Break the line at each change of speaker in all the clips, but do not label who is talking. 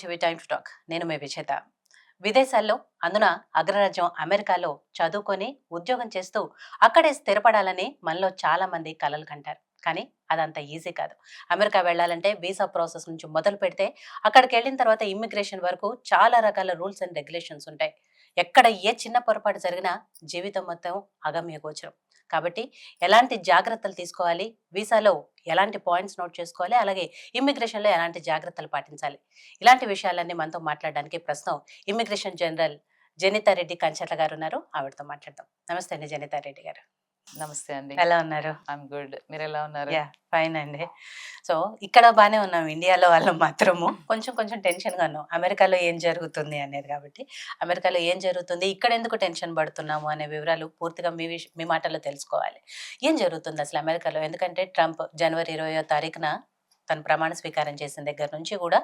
TV time to talk. నేను మీ విజేత. విదేశాల్లో అందున అగ్రరాజ్యం అమెరికాలో చదువుకొని ఉద్యోగం చేస్తూ అక్కడే స్థిరపడాలని మనలో చాలా మంది కలలు కంటారు. కానీ అదంత ఈజీ కాదు. అమెరికా వెళ్ళాలంటే వీసా ప్రాసెస్ నుంచి మొదలు పెడితే అక్కడికి వెళ్ళిన తర్వాత ఇమ్మిగ్రేషన్ వరకు చాలా రకాల రూల్స్ అండ్ రెగ్యులేషన్స్ ఉంటాయి. ఎక్కడ ఏ చిన్న పొరపాటు జరిగినా జీవితం మొత్తం అగమ్య గోచరం. కాబట్టి ఎలాంటి జాగ్రత్తలు తీసుకోవాలి, వీసాలో ఎలాంటి పాయింట్స్ నోట్ చేసుకోవాలి, అలాగే ఇమ్మిగ్రేషన్లో ఎలాంటి జాగ్రత్తలు పాటించాలి, ఇలాంటి విషయాలన్నీ మనతో మాట్లాడడానికి ప్రస్తుతం ఇమ్మిగ్రేషన్ జనరల్ జనితా రెడ్డి కంచర్ల గారు ఉన్నారు. ఆవిడతో మాట్లాడదాం. నమస్తే అండి జనితా రెడ్డి గారు.
నమస్తే అండి.
ఎలా ఉన్నారు?
I'm good. మీరు ఎలా ఉన్నారు?
ఫైన్ అండి. సో ఇక్కడ బాగానే ఉన్నాం. ఇండియాలో వాళ్ళం మాత్రము కొంచెం కొంచెం టెన్షన్గా ఉన్నాం. అమెరికాలో ఏం జరుగుతుంది అనేది. కాబట్టి అమెరికాలో ఏం జరుగుతుంది, ఇక్కడ ఎందుకు టెన్షన్ పడుతున్నాము అనే వివరాలు పూర్తిగా మీ మాటల్లో తెలుసుకోవాలి. ఏం జరుగుతుంది అసలు అమెరికాలో? ఎందుకంటే ట్రంప్ జనవరి 20వ తారీఖున తను ప్రమాణ స్వీకారం చేసిన దగ్గర నుంచి కూడా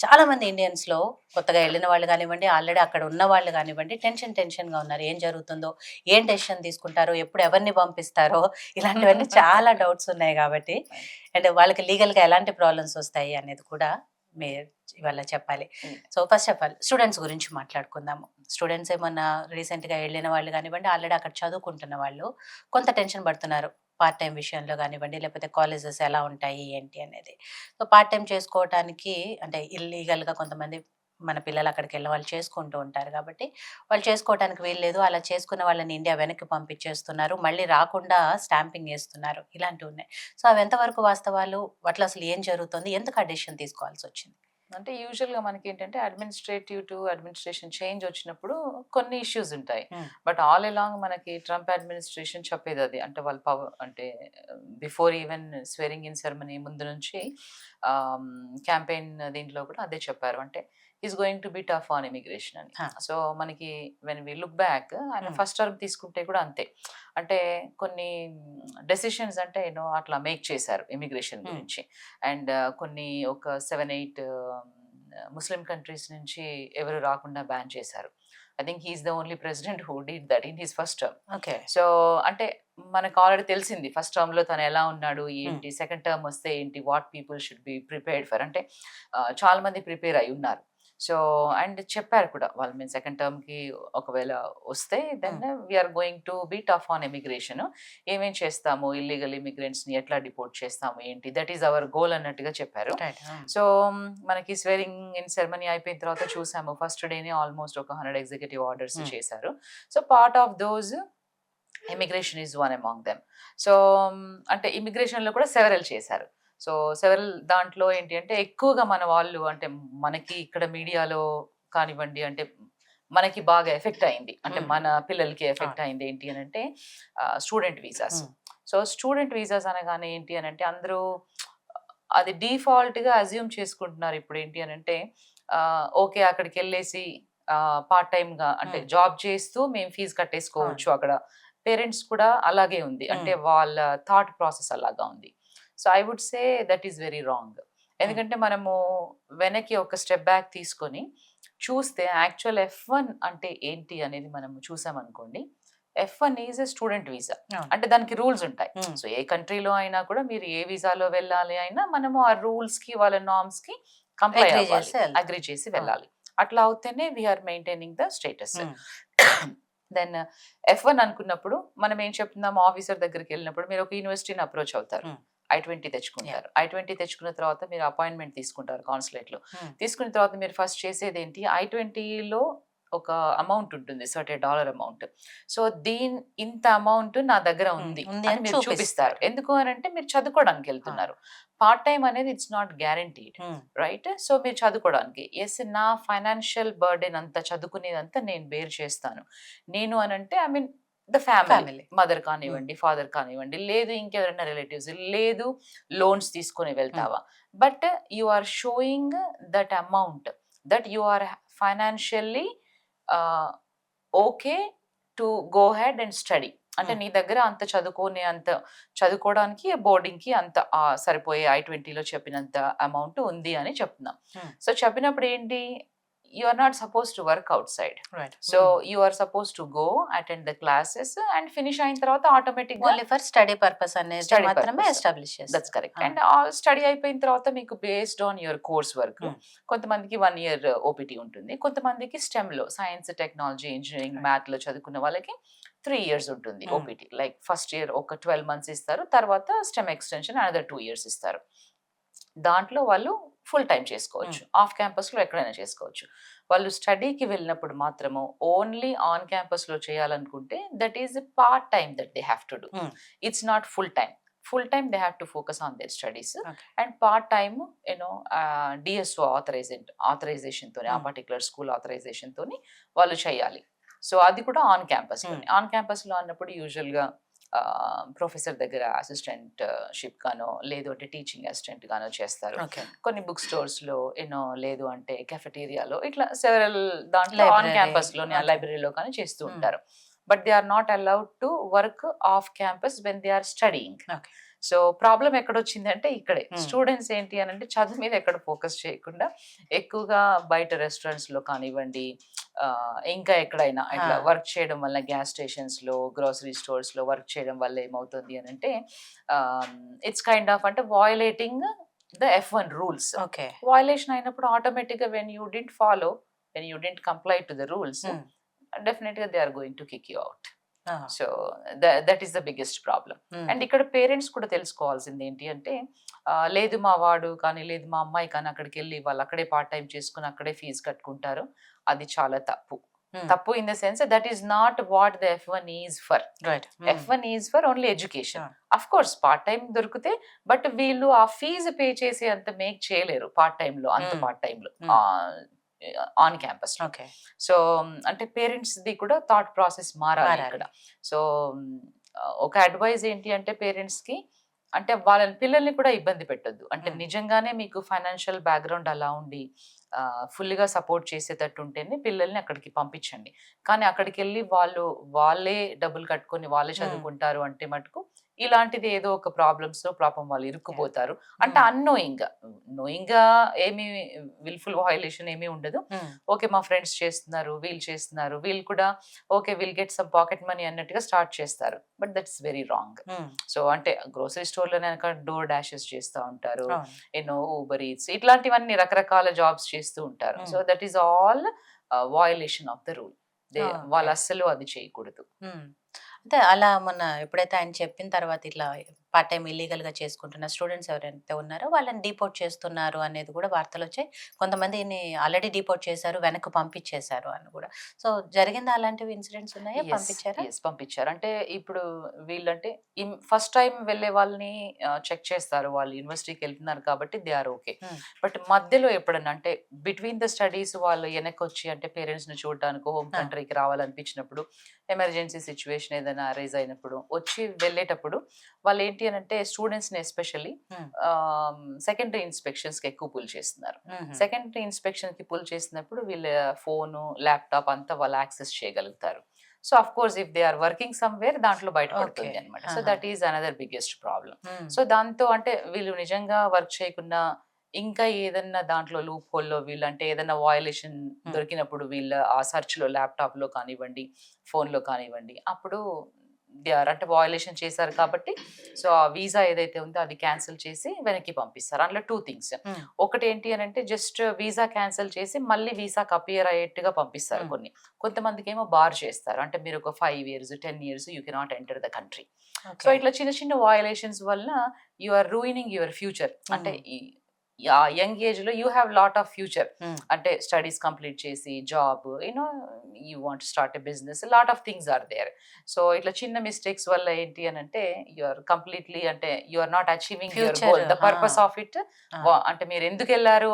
చాలామంది ఇండియన్స్లో కొత్తగా వెళ్ళిన వాళ్ళు కానివ్వండి, ఆల్రెడీ అక్కడ ఉన్న వాళ్ళు కానివ్వండి, టెన్షన్గా ఉన్నారు. ఏం జరుగుతుందో, ఏం డెసిషన్ తీసుకుంటారో, ఎప్పుడు ఎవరిని పంపిస్తారో, ఇలాంటివన్నీ చాలా డౌట్స్ ఉన్నాయి. కాబట్టి అండ్ వాళ్ళకి లీగల్గా ఎలాంటి ప్రాబ్లమ్స్ వస్తాయి అనేది కూడా మీరు ఇవాళ చెప్పాలి. So first of all students గురించి మాట్లాడుకుందాము. స్టూడెంట్స్ ఏమన్నా రీసెంట్గా వెళ్ళిన వాళ్ళు కానివ్వండి, ఆల్రెడీ అక్కడ చదువుకుంటున్న వాళ్ళు కొంత టెన్షన్ పడుతున్నారు. పార్ట్ టైం విషయంలో కానివ్వండి, లేకపోతే కాలేజెస్ ఎలా ఉంటాయి ఏంటి అనేది. సో పార్ట్ టైం చేసుకోవటానికి అంటే ఇల్లీగల్గా కొంతమంది మన పిల్లలు అక్కడికి వెళ్ళి వాళ్ళు చేసుకుంటూ ఉంటారు. కాబట్టి వాళ్ళు చేసుకోవటానికి వీల్లేదు. అలా చేసుకున్న వాళ్ళని ఇండియా వెనక్కి పంపించేస్తున్నారు, మళ్ళీ రాకుండా స్టాంపింగ్ వేస్తున్నారు, ఇలాంటివి ఉన్నాయి. సో అవి ఎంతవరకు వాస్తవాలు, వాటిలో అసలు ఏం జరుగుతుంది, ఎందుకు ఆ డెసిషన్ తీసుకోవాల్సి వచ్చింది?
అంటే యూజువల్గా మనకి ఏంటంటే అడ్మినిస్ట్రేటివ్ టు అడ్మినిస్ట్రేషన్ చేంజ్ వచ్చినప్పుడు కొన్ని ఇష్యూస్ ఉంటాయి. బట్ ఆల్ అలాంగ్ మనకి ట్రంప్ అడ్మినిస్ట్రేషన్ చెప్పేది అది. అంటే వాళ్ళ పవర్ అంటే బిఫోర్ ఈవెన్ స్వేరింగ్ ఇన్ సెరమనీ ముందు నుంచి క్యాంపెయిన్ దీంట్లో కూడా అదే చెప్పారు. అంటే is going to be tough on immigration అని. సో మనకి వెన్ వి లుక్ బ్యాక్ ఆయన ఫస్ట్ టర్మ్ తీసుకుంటే కూడా అంతే. అంటే కొన్ని డెసిషన్స్ అంటే అట్లా మేక్ చేశారు ఇమిగ్రేషన్ గురించి. అండ్ కొన్ని ఒక 7-8 ముస్లిం కంట్రీస్ నుంచి ఎవరు రాకుండా బ్యాన్ చేశారు. I think he's the only president who did that in his first term.
Okay.
So అంటే మనకు ఆల్రెడీ తెలిసింది ఫస్ట్ టర్మ్ లో తను ఎలా ఉన్నాడు ఏంటి, సెకండ్ టర్మ్ వస్తే ఏంటి, what people should be prepared for. అంటే చాలా మంది ప్రిపేర్ అయి ఉన్నారు. సో అండ్ చెప్పారు కూడా వాళ్ళు, మేము సెకండ్ టర్మ్ కి ఒకవేళ వస్తే then we're going to be tough on immigration. ఏమేం చేస్తాము, ఇల్లీగల్ ఇమిగ్రెంట్స్ ని ఎట్లా డిపోర్ట్ చేస్తాము ఏంటి, దట్ ఈస్ అవర్ గోల్ అన్నట్టుగా చెప్పారు. సో మనకి స్వేరింగ్ ఇన్ సెరమనీ అయిపోయిన తర్వాత చూసాము ఫస్ట్ డేనే ఆల్మోస్ట్ ఒక 100 ఎగ్జిక్యూటివ్ ఆర్డర్స్ చేశారు. So part of those immigration is one among them. So అంటే ఇమిగ్రేషన్ లో కూడా సెవెరల్ చేశారు. సో సెవెరల్ దాంట్లో ఏంటి అంటే ఎక్కువగా మన వాళ్ళు అంటే మనకి ఇక్కడ మీడియాలో కానివ్వండి, అంటే మనకి బాగా ఎఫెక్ట్ అయింది, అంటే మన పిల్లలకి ఎఫెక్ట్ అయింది ఏంటి అని అంటే student visas. So student visas అనగానే ఏంటి అని అంటే అందరూ అది డిఫాల్ట్ గా అజ్యూమ్ చేసుకుంటున్నారు. ఇప్పుడు ఏంటి అని అంటే ఓకే అక్కడికి వెళ్ళేసి పార్ట్ టైమ్ గా అంటే జాబ్ చేస్తూ మేము ఫీజు కట్టేసుకోవచ్చు. అక్కడ పేరెంట్స్ కూడా అలాగే ఉంది, అంటే వాళ్ళ థాట్ ప్రాసెస్ అలాగా ఉంది. So I would say that is very wrong. ఎందుకంటే మనము వెనక్కి ఒక స్టెప్ బ్యాక్ తీసుకొని చూస్తే యాక్చువల్ F1 అంటే ఏంటి అనేది మనము చూసామనుకోండి. F1 is a student visa. అంటే దానికి రూల్స్ ఉంటాయి. సో ఏ కంట్రీలో అయినా కూడా మీరు ఏ వీసాలో వెళ్ళాలి అయినా మనము ఆ రూల్స్ కి వాళ్ళ నార్మ్స్ కి కంప్లై అవ్వాలి, అగ్రీ చేసి వెళ్ళాలి. అట్లా అవుతేనే we're maintaining the status. Then F1 అనుకున్నప్పుడు మనం ఏం చెప్తున్నాము, ఆఫీసర్ దగ్గరికి వెళ్ళినప్పుడు మీరు ఒక యూనివర్సిటీని అప్రోచ్ అవుతారు, I-20 తెచ్చుకుంటారు. I-20 తెచ్చుకున్న తర్వాత మీరు అపాయింట్మెంట్ తీసుకుంటారు కాన్సులేట్ లో. తీసుకున్న తర్వాత మీరు ఫస్ట్ చేసేది ఏంటి, I-20లో ఒక అమౌంట్ ఉంటుంది, $30 అమౌంట్. సో ఇంత అమౌంట్ నా దగ్గర ఉంది అని మీరు చూపిస్తారు. ఎందుకు అని అంటే మీరు చదువుకోవడానికి వెళ్తున్నారు. పార్ట్ టైం అనేది it's not guaranteed, right? So మీరు చదువుకోవడానికి, ఎస్ నా ఫైనాన్షియల్ బర్డెన్ అంతా చదువుకునేదంతా నేను బేర్ చేస్తాను. నేను అని అంటే I mean the family, mother కానివ్వండి, ఫాదర్ కానివ్వండి, లేదు ఇంకెవరైనా రిలేటివ్స్, లేదు లోన్స్ తీసుకొని వెళ్తావా, but you are showing that amount that you are financially okay to go head and study. అంటే నీ దగ్గర అంత చదువుకోవడానికి బోర్డింగ్ కి అంత సరిపోయే I-20లో చెప్పినంత అమౌంట్ ఉంది అని చెప్తున్నాం. సో చెప్పినప్పుడు ఏంటి, you are not supposed to work outside.
Right.
So you are supposed to go attend the classes and finish అయిన తర్వాత ఆటోమేటిక్గా
ఓన్లీ ఫర్ స్టడీ పర్పస్ అనేది
Study
మాత్రమే
purpose.
ఎస్టాబ్లిష్
దట్స్
చేస్తారు.
కరెక్ట్.
Ah.
అండ్ స్టడీ అయిపోయిన తర్వాత మీకు based on your course work
Hmm.
కొంతమందికి 1 year ఓపీటీ ఉంటుంది, కొంతమందికి STEM లో science technology engineering
Right.
Math లో చదువుకున్న వాళ్ళకి 3 years ఉంటుంది
Hmm.
OPT. Like first year ఒక 12 months ఇస్తారు, తర్వాత STEM ఎక్స్టెన్షన్ అనదర్ 2 years ఇస్తారు. దాంట్లో వాళ్ళు ఫుల్ టైం చేసుకోవచ్చు, ఆఫ్ క్యాంపస్లో ఎక్కడైనా చేసుకోవచ్చు. వాళ్ళు స్టడీకి వెళ్ళినప్పుడు మాత్రము ఓన్లీ ఆన్ క్యాంపస్లో చేయాలనుకుంటే that is part time that they have to do.
Hmm.
It's not full time. Full time they have to focus on their studies.
Okay.
And part time DSO authorization తోని, ఆ
Hmm.
Particular school authorisation తోని వాళ్ళు చేయాలి. So అది కూడా on campus లోనే. On campus లో అన్నప్పుడు యూజువల్ గా ప్రొఫెసర్ దగ్గర అసిస్టెంట్ షిప్ గానో లేదు అంటే టీచింగ్ అసిస్టెంట్ గానో చేస్తారు.
ఓకే.
కొన్ని బుక్ స్టోర్స్ లో లేదు అంటే కెఫెటీరియాలో ఇట్లా సెవెరల్ దాంట్లో ఆన్
Library.
క్యాంపస్ లోనే
Okay.
లైబ్రరీలో కానీ చేస్తూ ఉంటారు. But they are not allowed to work off campus when they are studying.
Okay.
So problem ఎక్కడొచ్చిందంటే ఇక్కడే
Hmm.
స్టూడెంట్స్ ఏంటి అని అంటే చదువు మీద ఎక్కడ ఫోకస్ చేయకుండా ఎక్కువగా బయట రెస్టారెంట్స్ లో కానివ్వండి, ఇంకా ఎక్కడైనా ఇట్లా
Ah.
వర్క్ చేయడం వల్ల గ్యాస్ స్టేషన్స్ లో, గ్రోసరీ స్టోర్స్ లో వర్క్ చేయడం వల్ల ఏమవుతుంది అని అంటే ఇట్స్ కైండ్ ఆఫ్ అంటే violating the F1 rules.
Okay.
Violation అయినప్పుడు ఆటోమేటిక్ గా when you didn't follow, when you didn't comply to the rules,
Hmm.
Definite గా they are going to kick you out.
Ah.
So that is the biggest problem.
Hmm.
And ఇక్కడ parents కూడా తెలుసుకోవాల్సింది ఏంటి అంటే లేదు మా వాడు కానీ లేదు మా అమ్మాయి కానీ అక్కడికి వెళ్ళి వాళ్ళు అక్కడే పార్ట్ టైం చేసుకుని అక్కడే ఫీజు కట్టుకుంటారు, అది చాలా తప్పు.
Hmm.
తప్పు in the sense that is not what the F1 is for.
Right.
F1 is for only education.
Ah.
Of course part time దొరికితే, బట్ వీళ్ళు ఆ ఫీజు పే చేసి అంత మేక్ చేయలేరు పార్ట్ టైంలో, అంత
Hmm.
పార్ట్ టైంలో
Hmm.
On campus.
Okay.
So అంటే పేరెంట్స్ ది కూడా థాట్ ప్రాసెస్ మారాలి
మారాలి.
ఇక్కడ. సో ఒక అడ్వైజ్ ఏంటి అంటే పేరెంట్స్ కి, అంటే వాళ్ళ పిల్లల్ని కూడా ఇబ్బంది పెట్టొద్దు. అంటే
Hmm.
నిజంగానే మీకు ఫైనాన్షియల్ బ్యాక్గ్రౌండ్ అలా ఉండి ఫుల్గా సపోర్ట్ చేసేటట్టు ఉంటేనే పిల్లల్ని అక్కడికి పంపించండి. కానీ అక్కడికి వెళ్ళి వాళ్ళే డబ్బులు కట్టుకొని వాళ్ళే
Hmm.
చదువుకుంటారు అంటే మటుకు ఇలాంటిది ఏదో ఒక ప్రాబ్లమ్స్ లో పాపం వాళ్ళు ఇరుక్కుపోతారు. అంటే
Hmm.
నోయింగ్ గా ఏమి విల్ఫుల్ వయలేషన్ ఏమీ ఉండదు.
Hmm.
ఓకే మా ఫ్రెండ్స్ చేస్తున్నారు, వీళ్ళు కూడా okay will get some pocket money అన్నట్టుగా స్టార్ట్ చేస్తారు. But that's very wrong.
Hmm.
So అంటే గ్రోసరీ స్టోర్లోనే డోర్ డాషెస్ చేస్తూ ఉంటారు,
అవును.
ఊబర్ ఈట్స్ ఇట్లాంటివన్నీ రకరకాల జాబ్స్ చేస్తూ ఉంటారు.
Hmm.
So that is all violation of the rule.
Okay.
వాళ్ళు అస్సలు అది చేయకూడదు.
Hmm. అంటే అలా మొన్న ఎప్పుడైతే ఆయన చెప్పిన తర్వాత ఇట్లా పార్ట్ టైం ఇల్లీగల్ గా చేసుకుంటున్న స్టూడెంట్స్ ఎవరైతే ఉన్నారో వాళ్ళని డిపోర్ట్ చేస్తున్నారు అనేది కూడా వార్తలు వచ్చాయి. కొంతమందిని ఆల్రెడీ డిపోర్ట్ చేశారు, వెనక్కి పంపించేశారు అని కూడా. సో జరిగిందా అలాంటివి ఇన్సిడెంట్స్ ఉన్నాయా? పంపించారా?
పంపించారు. అంటే ఇప్పుడు వీళ్ళంటే ఫస్ట్ టైం వెళ్ళే వాళ్ళని చెక్ చేస్తారు, వాళ్ళు యూనివర్సిటీకి వెళ్తున్నారు కాబట్టి they are okay.
Hmm.
But మధ్యలో ఎప్పుడన్నా అంటే బిట్వీన్ ద స్టడీస్ వాళ్ళు వెనక్కి వచ్చి అంటే పేరెంట్స్ ని చూడడానికి హోమ్ కంట్రీకి రావాలనిపించినప్పుడు, ఎమర్జెన్సీ సిచ్యువేషన్ ఏదైనా అరైజ్ అయినప్పుడు వచ్చి వెళ్ళేటప్పుడు వాళ్ళు ఏంటి అని అంటే స్టూడెంట్స్ ని ఎస్పెషల్లీ
Hmm.
సెకండరీ ఇన్స్పెక్షన్స్ కి ఎక్కువ పుల్ చేస్తున్నారు.
Mhm.
సెకండరీ ఇన్స్పెక్షన్ కి పుల్ చేసినప్పుడు వీళ్ళ ఫోను, ల్యాప్టాప్ అంతా వాళ్ళు యాక్సెస్ చేయగలుగుతారు. So of course if they are working somewhere దాంట్లో బయటపడుతుంది
Okay.
అనమాట. So
Uh-huh.
That is another biggest problem.
Hmm.
So దాంతో అంటే వీళ్ళు నిజంగా వర్క్ చేయకుండా ఇంకా ఏదన్నా దాంట్లో లూప్ హోల్లో వీళ్ళు అంటే ఏదైనా వయలేషన్ దొరికినప్పుడు వీళ్ళ ఆ search లో ల్యాప్టాప్ లో కానివ్వండి, ఫోన్ లో కానివ్వండి, అప్పుడు దే ఆర్ అంటే వయలేషన్ చేశారు కాబట్టి సో ఆ వీసా ఏదైతే ఉందో అది క్యాన్సిల్ చేసి వెనక్కి పంపిస్తారు. అందులో 2 థింగ్స్.
Hmm.
ఒకటి ఏంటి అని అంటే జస్ట్ వీసా క్యాన్సిల్ చేసి మళ్ళీ వీసాకి అపియర్ అయ్యేట్టుగా పంపిస్తారు.
Hmm.
కొంతమందికి ఏమో బార్ చేస్తారు, అంటే మీరు ఒక 5 years 10 years you cannot enter the country. So
Okay.
ఇట్లా చిన్న చిన్న వయలేషన్స్ వల్ల you are ruining your future. అంటే ఆ యంగ్ ఏజ్ లో you have lot of future.
Hmm.
అంటే స్టడీస్ కంప్లీట్ చేసి job you want start a business, lot of things are there. So ఇట్లా చిన్న మిస్టేక్స్ వల్ల ఏంటి అని అంటే యు ఆర్ కంప్లీట్లీ అంటే you are not achieving your
Future,
goal, the purpose of it. అంటే మీరు ఎందుకు వెళ్ళారో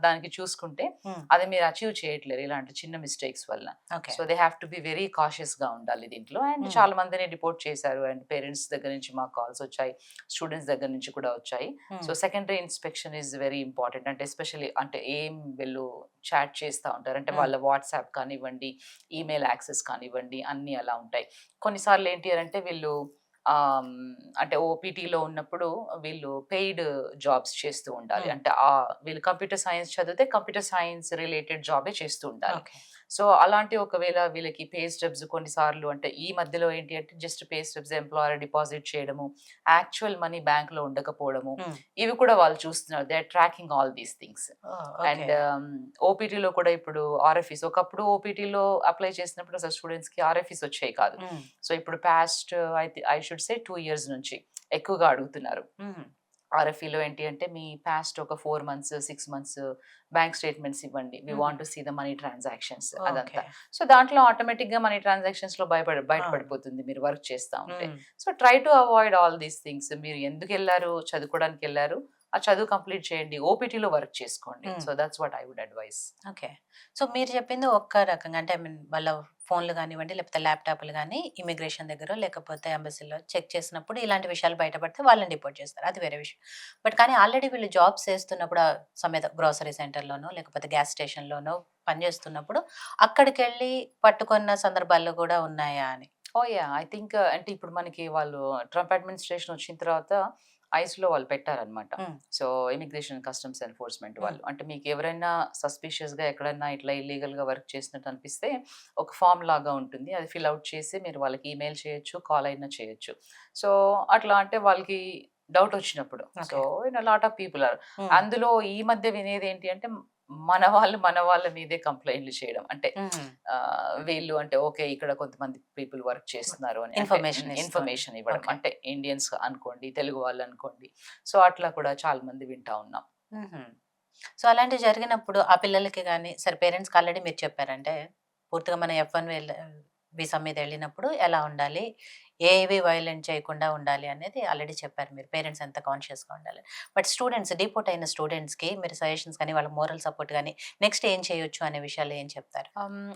దానికి చూసుకుంటే
Hmm.
అది మీరు అచీవ్ చేయట్లేరు ఇలాంటి చిన్న మిస్టేక్స్ వల్ల.
Okay.
So they have to be very cautious గా ఉండాలి దీంట్లో. And
Hmm.
చాలా మందిని రిపోర్ట్ చేశారు, అండ్ పేరెంట్స్ దగ్గర నుంచి మాకు కాల్స్ వచ్చాయి, స్టూడెంట్స్ దగ్గర నుంచి కూడా వచ్చాయి.
Hmm.
So secondary inspection is very important. అంటే ఎస్పెషల్లీ అంటే ఏం వీళ్ళు చాట్ చేస్తూ ఉంటారు అంటే
Hmm.
వాళ్ళ వాట్సాప్ కానివ్వండి, ఈమెయిల్ యాక్సెస్ కానివ్వండి, అన్నీ అలా ఉంటాయి. కొన్నిసార్లు ఏంటి అని అంటే వీళ్ళు అంటే ఓపీటీలో ఉన్నప్పుడు వీళ్ళు పెయిడ్ జాబ్స్ చేస్తూ ఉండాలి.
హ్మ్.
అంటే వీళ్ళు కంప్యూటర్ సైన్స్ చదివితే కంప్యూటర్ సైన్స్ రిలేటెడ్ జాబే చేస్తూ ఉండాలి.
ఓకే.
సో అలాంటి ఒకవేళ వీళ్ళకి పే స్టబ్స్ కొన్నిసార్లు అంటే ఈ మధ్యలో ఏంటి అంటే just pay stubs employer deposit చేయడము, యాక్చువల్ మనీ బ్యాంక్‌లో ఉండకపోవడము,
హ్మ్.
ఇవి కూడా వాళ్ళు చూస్తున్నారు. They are tracking all these things.
Oh! Okay.
And ఓపీటీలో కూడా ఇప్పుడు ఆర్ఎఫ్ఈస్ ఒకప్పుడు ఓపీటీలో అప్లై చేసినప్పుడు అసలు స్టూడెంట్స్‌కి ఆర్ఎఫ్ఈస్ వచ్చేవి కాదు.
హ్మ్.
సో ఇప్పుడు past I should say 2 years నుంచి ఎక్కువగా అడుగుతున్నారు.
హ్మ్.
ఆర్ఎఫ్ఈలో ఏంటి అంటే మీ పాస్ట్ ఒక 4 మంత్స్, 6 మంత్స్ బ్యాంక్ స్టేట్మెంట్స్ ఇవ్వండి. వి
హుహు.
Want to see the money transactions
okay.
అదంతా. సో దాంట్లో ఆటోమేటిక్‌గా మనీ ట్రాన్సాక్షన్స్‌లో
అవును.
బయటపడిపోతుంది మీరు వర్క్ చేస్తా ఉంటే.
హ్మ్.
So try to avoid all these things. మీరు ఎందుకెళ్లారు? చదువుకోవడానికెళ్లారు. ఆ చదువు కంప్లీట్ చేయండి. ఓపీటీలో వర్క్ చేసుకోండి.
హ్మ్.
So that's what I would advise.
Okay. So, మీరు చెప్పింది ఒక్క రకంగా అంటే ఐ మీన్ వాళ్ళ ఫోన్‌లు గానివ్వండి, లేకపోతే ల్యాప్‌టాప్‌లు గాని ఇమిగ్రేషన్ దగ్గరో, లేకపోతే ఎంబసీలో చెక్ చేసినప్పుడు ఇలాంటి విషయాలు బయటపడితే వాళ్ళని డిపోర్ట్ చేస్తారు. అది వేరే విషయం. బట్ కానీ ఆల్రెడీ వీళ్ళు జాబ్స్ చేస్తున్నప్పుడు సమేత గ్రోసరీ సెంటర్‌లోనో, లేకపోతే గ్యాస్ స్టేషన్‌లోనో పనిచేస్తున్నప్పుడు అక్కడికెళ్ళి పట్టుకున్న సందర్భాలు కూడా ఉన్నాయా అని?
ఓహ్! యాహ్! ఐ థింక్ అంటే ఇప్పుడు మనకి వాళ్ళు ట్రంప్ అడ్మినిస్ట్రేషన్ వచ్చిన తర్వాత ఐస్‌లో వాళ్ళు పెట్టారనమాట.
హ్మ్.
సో, ఇమిగ్రేషన్ కస్టమ్స్ ఎన్ఫోర్స్‌మెంట్
హ్మ్.
వాళ్ళు. అంటే మీకు ఎవరైనా సస్పిషియస్‌గా ఎక్కడన్నా ఇట్లా ఇల్లీగల్‌గా వర్క్ చేసినట్టు అనిపిస్తే ఒక ఫార్మ్ లాగా ఉంటుంది. అది ఫిల్ ఔట్ చేసి మీరు వాళ్ళకి ఈమెయిల్ చేయొచ్చు, కాల్ అయినా చేయొచ్చు. సో, అట్లా అంటే వాళ్ళకి డౌట్ వచ్చినప్పుడు. So,
okay.
Lot of people are
హ్మ్.
అందులో ఈ మధ్య వినేదేంటి అంటే మన వాళ్ళ మీదే కంప్లెయింట్‌లు చేయడం. అంటే
హ్మ్.
వీళ్ళు అంటే ఓకే. ఇక్కడ కొంతమంది పీపుల్ వర్క్ చేస్తున్నారు అని. అంటే
ఇన్ఫర్మేషన్ ఇస్తూను.
ఇన్ఫర్మేషన్ ఇవ్వడం.
ఓకే.
అంటే ఇండియన్స్ అనుకోండి, తెలుగు వాళ్ళనుకోండి. సో, అట్లా కూడా చాలా మంది వింటా ఉన్నాం.
హుహు. సో, అలాంటివి జరిగినప్పుడు ఆ పిల్లలకి గాని సరే పేరెంట్స్‌కి ఆల్రెడీ మీరు చెప్పారంటే, పూర్తిగా మనం ఎఫ్-1 వీసా మీద ఎళ్ళినప్పుడు ఎలా ఉండాలి? ఏవి వయలేంట్ చేయకుండా ఉండాలి అనేది ఆల్రెడీ చెప్పారు మీరు. పేరెంట్స్ ఎంత కాన్షియస్‌గా ఉండాలని. బట్ స్టూడెంట్స్ డిపోర్ట్ అయిన స్టూడెంట్స్‌కి మీరు సజెషన్స్ గాని, వాళ్ళకి మోరల్ సపోర్ట్ గాని, నెక్స్ట్ ఏం చేయొచ్చు అనే విషయాల్లో ఏం చెప్తారు?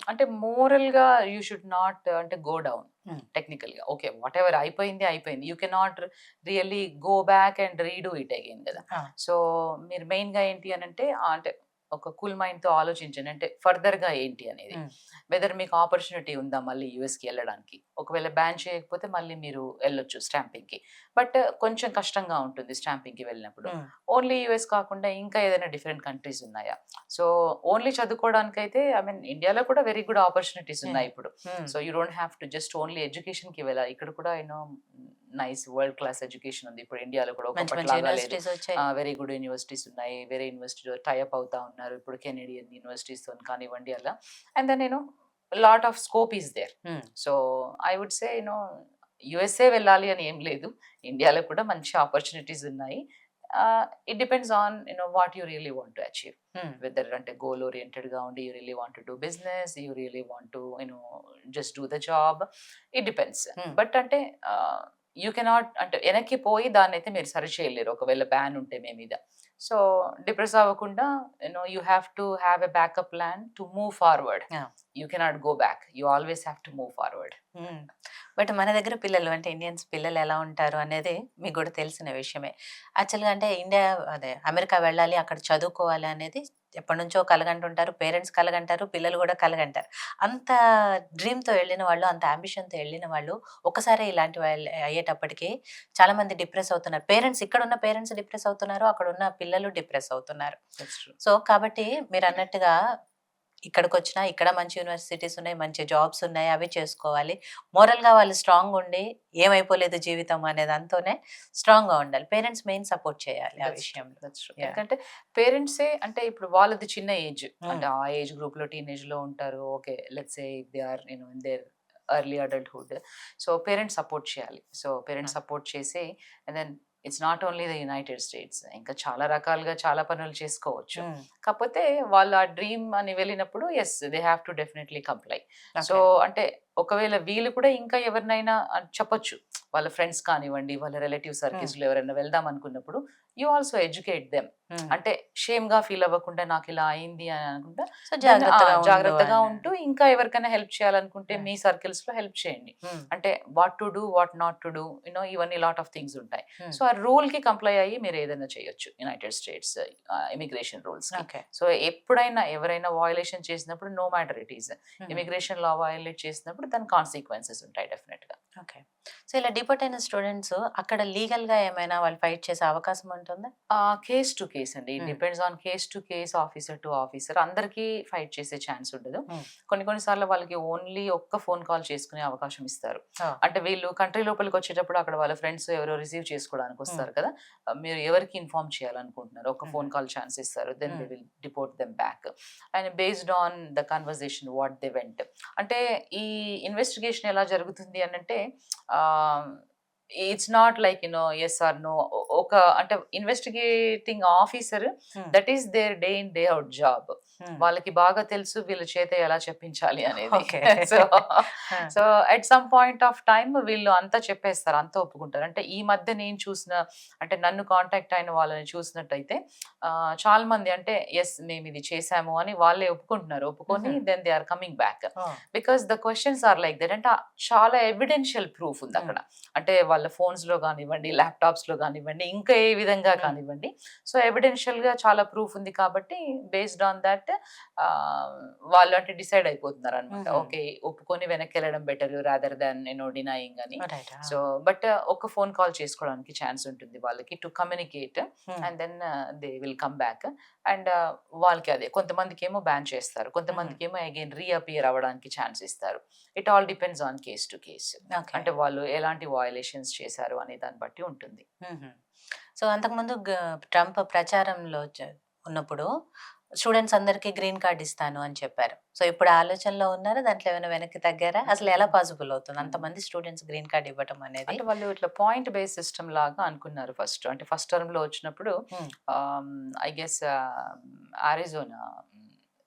అంటే మోరల్‌గా యూ షుడ్ నాట్ అంటే గో డౌన్
హ్మ్.
టెక్నికల్‌గా. ఓకే. వాటెవర్ అయిపోయింది, అయిపోయింది. You cannot really go back and redo it again గదా!
ఆ!
సో, మీరు మెయిన్‌గా ఏంటి అనంటే అంటే ఒక కూల్ మైండ్‌తో ఆలోచించండి. అంటే ఫర్దర్‌గా ఏంటి అనేది.
హ్మ్.
వెదర్ మీకు ఆపర్చునిటీ ఉందా మళ్ళీ యూఎస్‌కి ఎళ్ళడానికి? ఒకవేళ బ్యాన్ చేయకపోతే మళ్ళీ మీరు ఎళ్ళొచ్చు స్టాంపింగ్‌కి. బట్ కొంచెం కష్టంగా ఉంటుంది స్టాంపింగ్‌కి వెళ్ళినప్పుడు.
హ్మ్.
ఓన్లీ యూఎస్ కాకుండా ఇంకా ఏదైనా డిఫరెంట్ కంట్రీస్ ఉన్నాయా? సో, ఓన్లీ చదువుకోవడానికైతే ఐ మీన్ ఇండియాలో కూడా వెరీ గుడ్ ఆపర్చునిటీస్
యాహ్!
ఉన్నాయి ఇప్పుడు.
Hmm.
So, you don't have to just only ఎడ్యుకేషన్‌కి వెళ్ళాలి. ఇక్కడ కూడా నైస్ వరల్డ్ క్లాస్ ఎడ్యుకేషన్ ఉంది. ఇప్పుడు ఇండియాలో కూడా
మంచి మంచి
ఒకప్పటిలాగా లేదు.
యూనివర్సిటీస్ వచ్చాయి.
వెరీ గుడ్ యూనివర్సిటీస్ ఉన్నాయి. వేరే యూనివర్సిటీలో టై అప్ అవుతా ఉన్నారు. ఇప్పుడు కెనేడియన్ యూనివర్సిటీస్‌తోని కానివ్వండి అలా. And then lot of scope is there.
Hmm.
So, I would say USA వెళ్ళాలి అని ఏం లేదు. ఇండియాలో కూడా మంచి ఆపర్చునిటీస్ ఉన్నాయి. It depends on what you really want to achieve.
Hmm.
Whether అంటే గోల్ ఓరియెంటెడ్‌గా ఉండి you really want to do business, you really want to just do the job. It depends.
Hmm.
But అంటే you cannot అంటే వెనక్కి పోయి దాన్నైతే మీరు సరి చేయలేరు. ఒకవేళ బ్యాన్ ఉంటే మీ మీద. సో, డిప్రెస్ అవ్వకుండా you have to have a backup plan to move forward.
Yeah!
You cannot go back. You always have to move forward.
హ్మ్. బట్ మన దగ్గర పిల్లలు అంటే ఇండియన్స్ పిల్లలు ఎలా ఉంటారు అనేది మీకు గూడా తెలిసిన విషయమే. యాక్చువల్‌గా అంటే ఇండియా అదే అమెరికా వెళ్ళాలి, అక్కడ చదువుకోవాలి అనేది ఎప్పటినుంచో కలగంటుంటారు. పేరెంట్స్ కలగంటారు. పిల్లలు గూడా కలగంటారు. అంత డ్రీమ్‌తో ఎళ్ళిన వాళ్ళు, అంత యాంబిషన్‌తో ఎళ్ళిన వాళ్ళు ఒక్కసారే ఇలాంటివి అయ్యేటప్పటికి చాలామంది డిప్రెస్ అవుతున్నారు. ఇక్కడున్న పేరెంట్స్ డిప్రెస్ అవుతున్నారు. అక్కడున్న పిల్లలు డిప్రెస్ అవుతున్నారు.
That's true.
సో, కాబట్టి మీరన్నట్టుగా ఇక్కడికొచ్చినా ఇక్కడ మంచి యూనివర్సిటీస్ ఉన్నాయి. మంచి జాబ్స్ ఉన్నాయి. అవి చేసుకోవాలి. మోరల్‌గా వాళ్ళు స్ట్రాంగుండి ఏమైపోలేదు జీవితం అనే దాంతోనే స్ట్రాంగ్‌గా ఉండాలి. పేరెంట్స్ మెయిన్ సపోర్ట్ చేయాలి ఆ
దట్స్ ట్రూ.
విషయంలో.
That's true.
యాహ్!
ఎందుకంటే పేరెంట్సే అంటే ఇప్పుడు వాళ్ళది చిన్న ఏజ్.
హ్మ్.
అంటే ఆ ఏజ్ గ్రూప్‌లో టీనేజ్‌లో ఉంటారు. Okay. Let's say if they are in their early adulthood. So, parents support చేయాలి. సో, పేరెంట్స్
హ్మ్.
సపోర్ట్ చేసి and then it's not only the United States. ఇంకా చాలా రకాలుగా చాలా పనులు చేసుకోవచ్చు.
హ్మ్.
కాకపోతే వాళ్ళు ఆ డ్రీమ్ అని వెళ్ళినప్పుడు yes they have to definitely comply. So,
okay.
అంటే ఒకవేళ వీళ్ళు కూడా ఇంకా ఎవరినైనా చెప్పొచ్చు. వాళ్ళ ఫ్రెండ్స్ కానివ్వండి, వాళ్ళ రిలేటివ్
హ్మ్.
సర్కిల్స్‌లో ఎవరైనా వెళ్దాం అనుకున్నప్పుడు you also educate them.
Hmm.
అంటే షేమ్‌గా ఫీల్ అవ్వకుండా నాకిలా అయింది అని అనకుండా
సో,
దెన్
జాగ్రత్తగా ఉండు
జాగ్రత్తగా
అని.
ఉంటూ ఇంకా ఎవరికైనా హెల్ప్ చేయాలనుకుంటే
యాహ్!
మీ సర్కిల్స్‌లో హెల్ప్ చేయండి.
హ్మ్.
అంటే what to do, what not to do ఇవన్నీ లాట్ ఆఫ్ థింగ్స్ ఉంటాయి.
హ్మ్.
సో, ఆ రూల్‌కి కంప్లై అయ్యి మీరు ఏదైనా చేయొచ్చు. యునైటెడ్ స్టేట్స్ ఇమిగ్రేషన్ రూల్స్‌కి.
ఓకే.
సో, ఎప్పుడైనా ఎవరైనా వయలేషన్ చేసినప్పుడు నో మ్యాటర్ ఇట్ ఈస్.
హుహు.
ఇమిగ్రేషన్ లా వయలేట్ చేసినప్పుడు దాని కాన్సిక్వెన్సెస్ ఉంటాయి డెఫినిట్‌గా.
ఓకే. సో, ఇలా డిపోర్ట్ అయిన స్టూడెంట్స్ అక్కడ లీగల్‌గా ఏమైనా వాళ్ళు ఫైట్ చేసే అవకాశం ఉంటుందా?
కేస్ టు కేస్ అండి.
హ్మ్.
Depends on case to case, officer to officer. అందరికీ ఫైట్ చేసే ఛాన్స్ ఉండదు.
హ్మ్.
కొన్ని కొన్ని సార్లు వాళ్ళకి ఓన్లీ ఒక్క ఫోన్ కాల్ చేసుకునే అవకాశం ఇస్తారు.
ఓహ్!
అంటే వీళ్ళు కంట్రీ లోపలికొచ్చేటప్పుడు అక్కడ వాళ్ళ ఫ్రెండ్స్ ఎవరో రిసీవ్
హ్మ్.
చేసుకోవడానికొస్తారు కదా! మీరు ఎవరికి ఇన్ఫార్మ్ చేయాలనుకుంటున్నారో ఒక
హుహు.
ఫోన్ కాల్ ఛాన్స్ ఇస్తారు. దెన్ దే
హ్మ్.
Will deport them back. And based on the conversation what they went. అంటే ఈ ఇన్వెస్టిగేషన్ ఎలా జరుగుతుంది అనంటే ah, it's not like yes or no. ఒక అంటే ఇన్వెస్టిగేటింగ్ ఆఫీసర్
హ్మ్.
That is their day in day out job.
హ్మ్.
వాళ్ళకి బాగా తెలుసు వీళ్ళ చేత ఎలా చెప్పించాలి అనేది.
ఓకే.
సో
ఆ!
So at some point of time వీళ్ళు అంతా చెప్పేస్తారు. అంతా ఒప్పుకుంటారు. అంటే ఈ మధ్య నేను చూసిన అంటే నన్ను కాంటాక్ట్ అయిన వాళ్ళని చూసినట్టయితే చాలా మంది అంటే యెస్ మేము ఇది చేసాము అని వాళ్ళే ఒప్పుకుంటున్నారు. ఒప్పుకొని
హుహు.
Then they are coming back.
Oh!
Because the questions are like that. అంటే చాలా ఎవిడెన్షియల్ ప్రూఫ్ ఉంది
హ్మ్.
అక్కడ. అంటే వాళ్ళ ఫోన్స్‌లో గానివ్వండి, ల్యాప్‌టాప్స్‌లో గానివ్వండి, ఇంకా ఏ విధంగా
హ్మ్.
కానివ్వండి. సో, ఎవిడెన్షియల్‌గా చాలా ప్రూఫ్ ఉంది కాబట్టి బేస్డ్ ఆన్ థట్ ఆహ్, వాళ్ళు అంటే డిసైడ్ అయిపోతున్నారనమాట.
హుహు.
ఓకే. ఒప్పుకొని వెనక్కెళ్ళడం బెటర్ రాదర్ దాన్ డినయింగ్ అని.
రైట్. ఆ!
సో, బట్ ఒక ఫోన్ కాల్ చేసుకోవడానికి ఛాన్స్ ఉంటుంది వాళ్ళకి టు కమ్యూనికేట్
హ్మ్.
And then they will come back. And వాళ్ళకి అదే కొంతమందికేమో బ్యాన్ చేస్తారు.
హుహు.
కొంతమందికేమో అగైన్ రీఅపియర్ అవ్వడానికి ఛాన్స్ ఇస్తారు. It all depends on case to case.
Okay.
అంటే వాళ్ళు ఎలాంటి వయలేషన్స్ చేశారు అనే దాన్ని బట్టి ఉంటుంది.
హుహు. సో, అంతకుముందు ట్రంప్ ప్రచారంలో ఉన్నప్పుడు స్టూడెంట్స్ అందరికి గ్రీన్ కార్డ్ ఇస్తాను అని చెప్పారు. సో, ఇప్పుడు ఆ ఆలోచనలో ఉన్నారా? దాంట్లో ఏమైనా వెనక్కి తగ్గారా? అసలు ఎలా పాసిబుల్ అవుతుంది?
హ్మ్.
అంతమంది స్టూడెంట్స్ గ్రీన్ కార్డ్ ఇవ్వటం అనేది?
అంటే వాళ్ళు ఇట్లా పాయింట్ బేస్ సిస్టమ్ లాగా అనుకున్నారు ఫస్ట్. అంటే ఫస్ట్ టర్మ్‌లో వచ్చినప్పుడు
హ్మ్.
Ah, I guess Arizona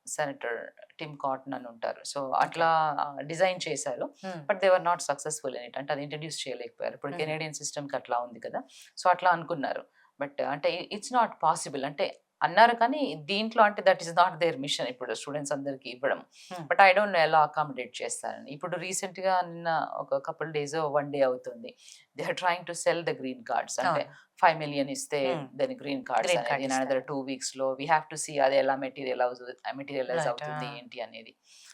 senator Tim Cotton అని ఉంటారు. So,
okay.
అట్లా డిజైన్ చేశారు.
హ్మ్.
But they were not successful in it. అంటే అది ఇంట్రొడ్యూస్ చేయలేకపోయారు. ఇప్పుడు
హుహు.
కెనేడియన్ సిస్టమ్‌కి అట్లా ఉంది కదా! సో, అట్లా అనుకున్నారు. బట్ అంటే ఇట్స్ నాట్ పాసిబుల్. అంటే అన్నారు కానీ దీంట్లో అంటే that is not their mission ఇప్పుడు స్టూడెంట్స్ అందరికి ఇవ్వడం.
హ్మ్.
బట్ ఐ డోంట్ నో ఎలా అకామిడేట్ చేస్తారని. ఇప్పుడు రీసెంట్‌గా నిన్న ఒక కపుల్ డేసో, 1 డే అవుతుంది. They are trying to sell the green cards. అంటే
అవును.
5,000,000 ఇస్తే
హ్మ్.
దాని గ్రీన్ కార్డ్స్
గ్రీన్
అనేది
కార్డ్
ఇన్ అనదర్
ఇస్తారు.
2 వీక్స్‌లో వి హావ్ టు సీ అది ఎలా మెటీరియలైజ్
రైట్. ఆ!
అవుతుంది ఏంటి అనేది.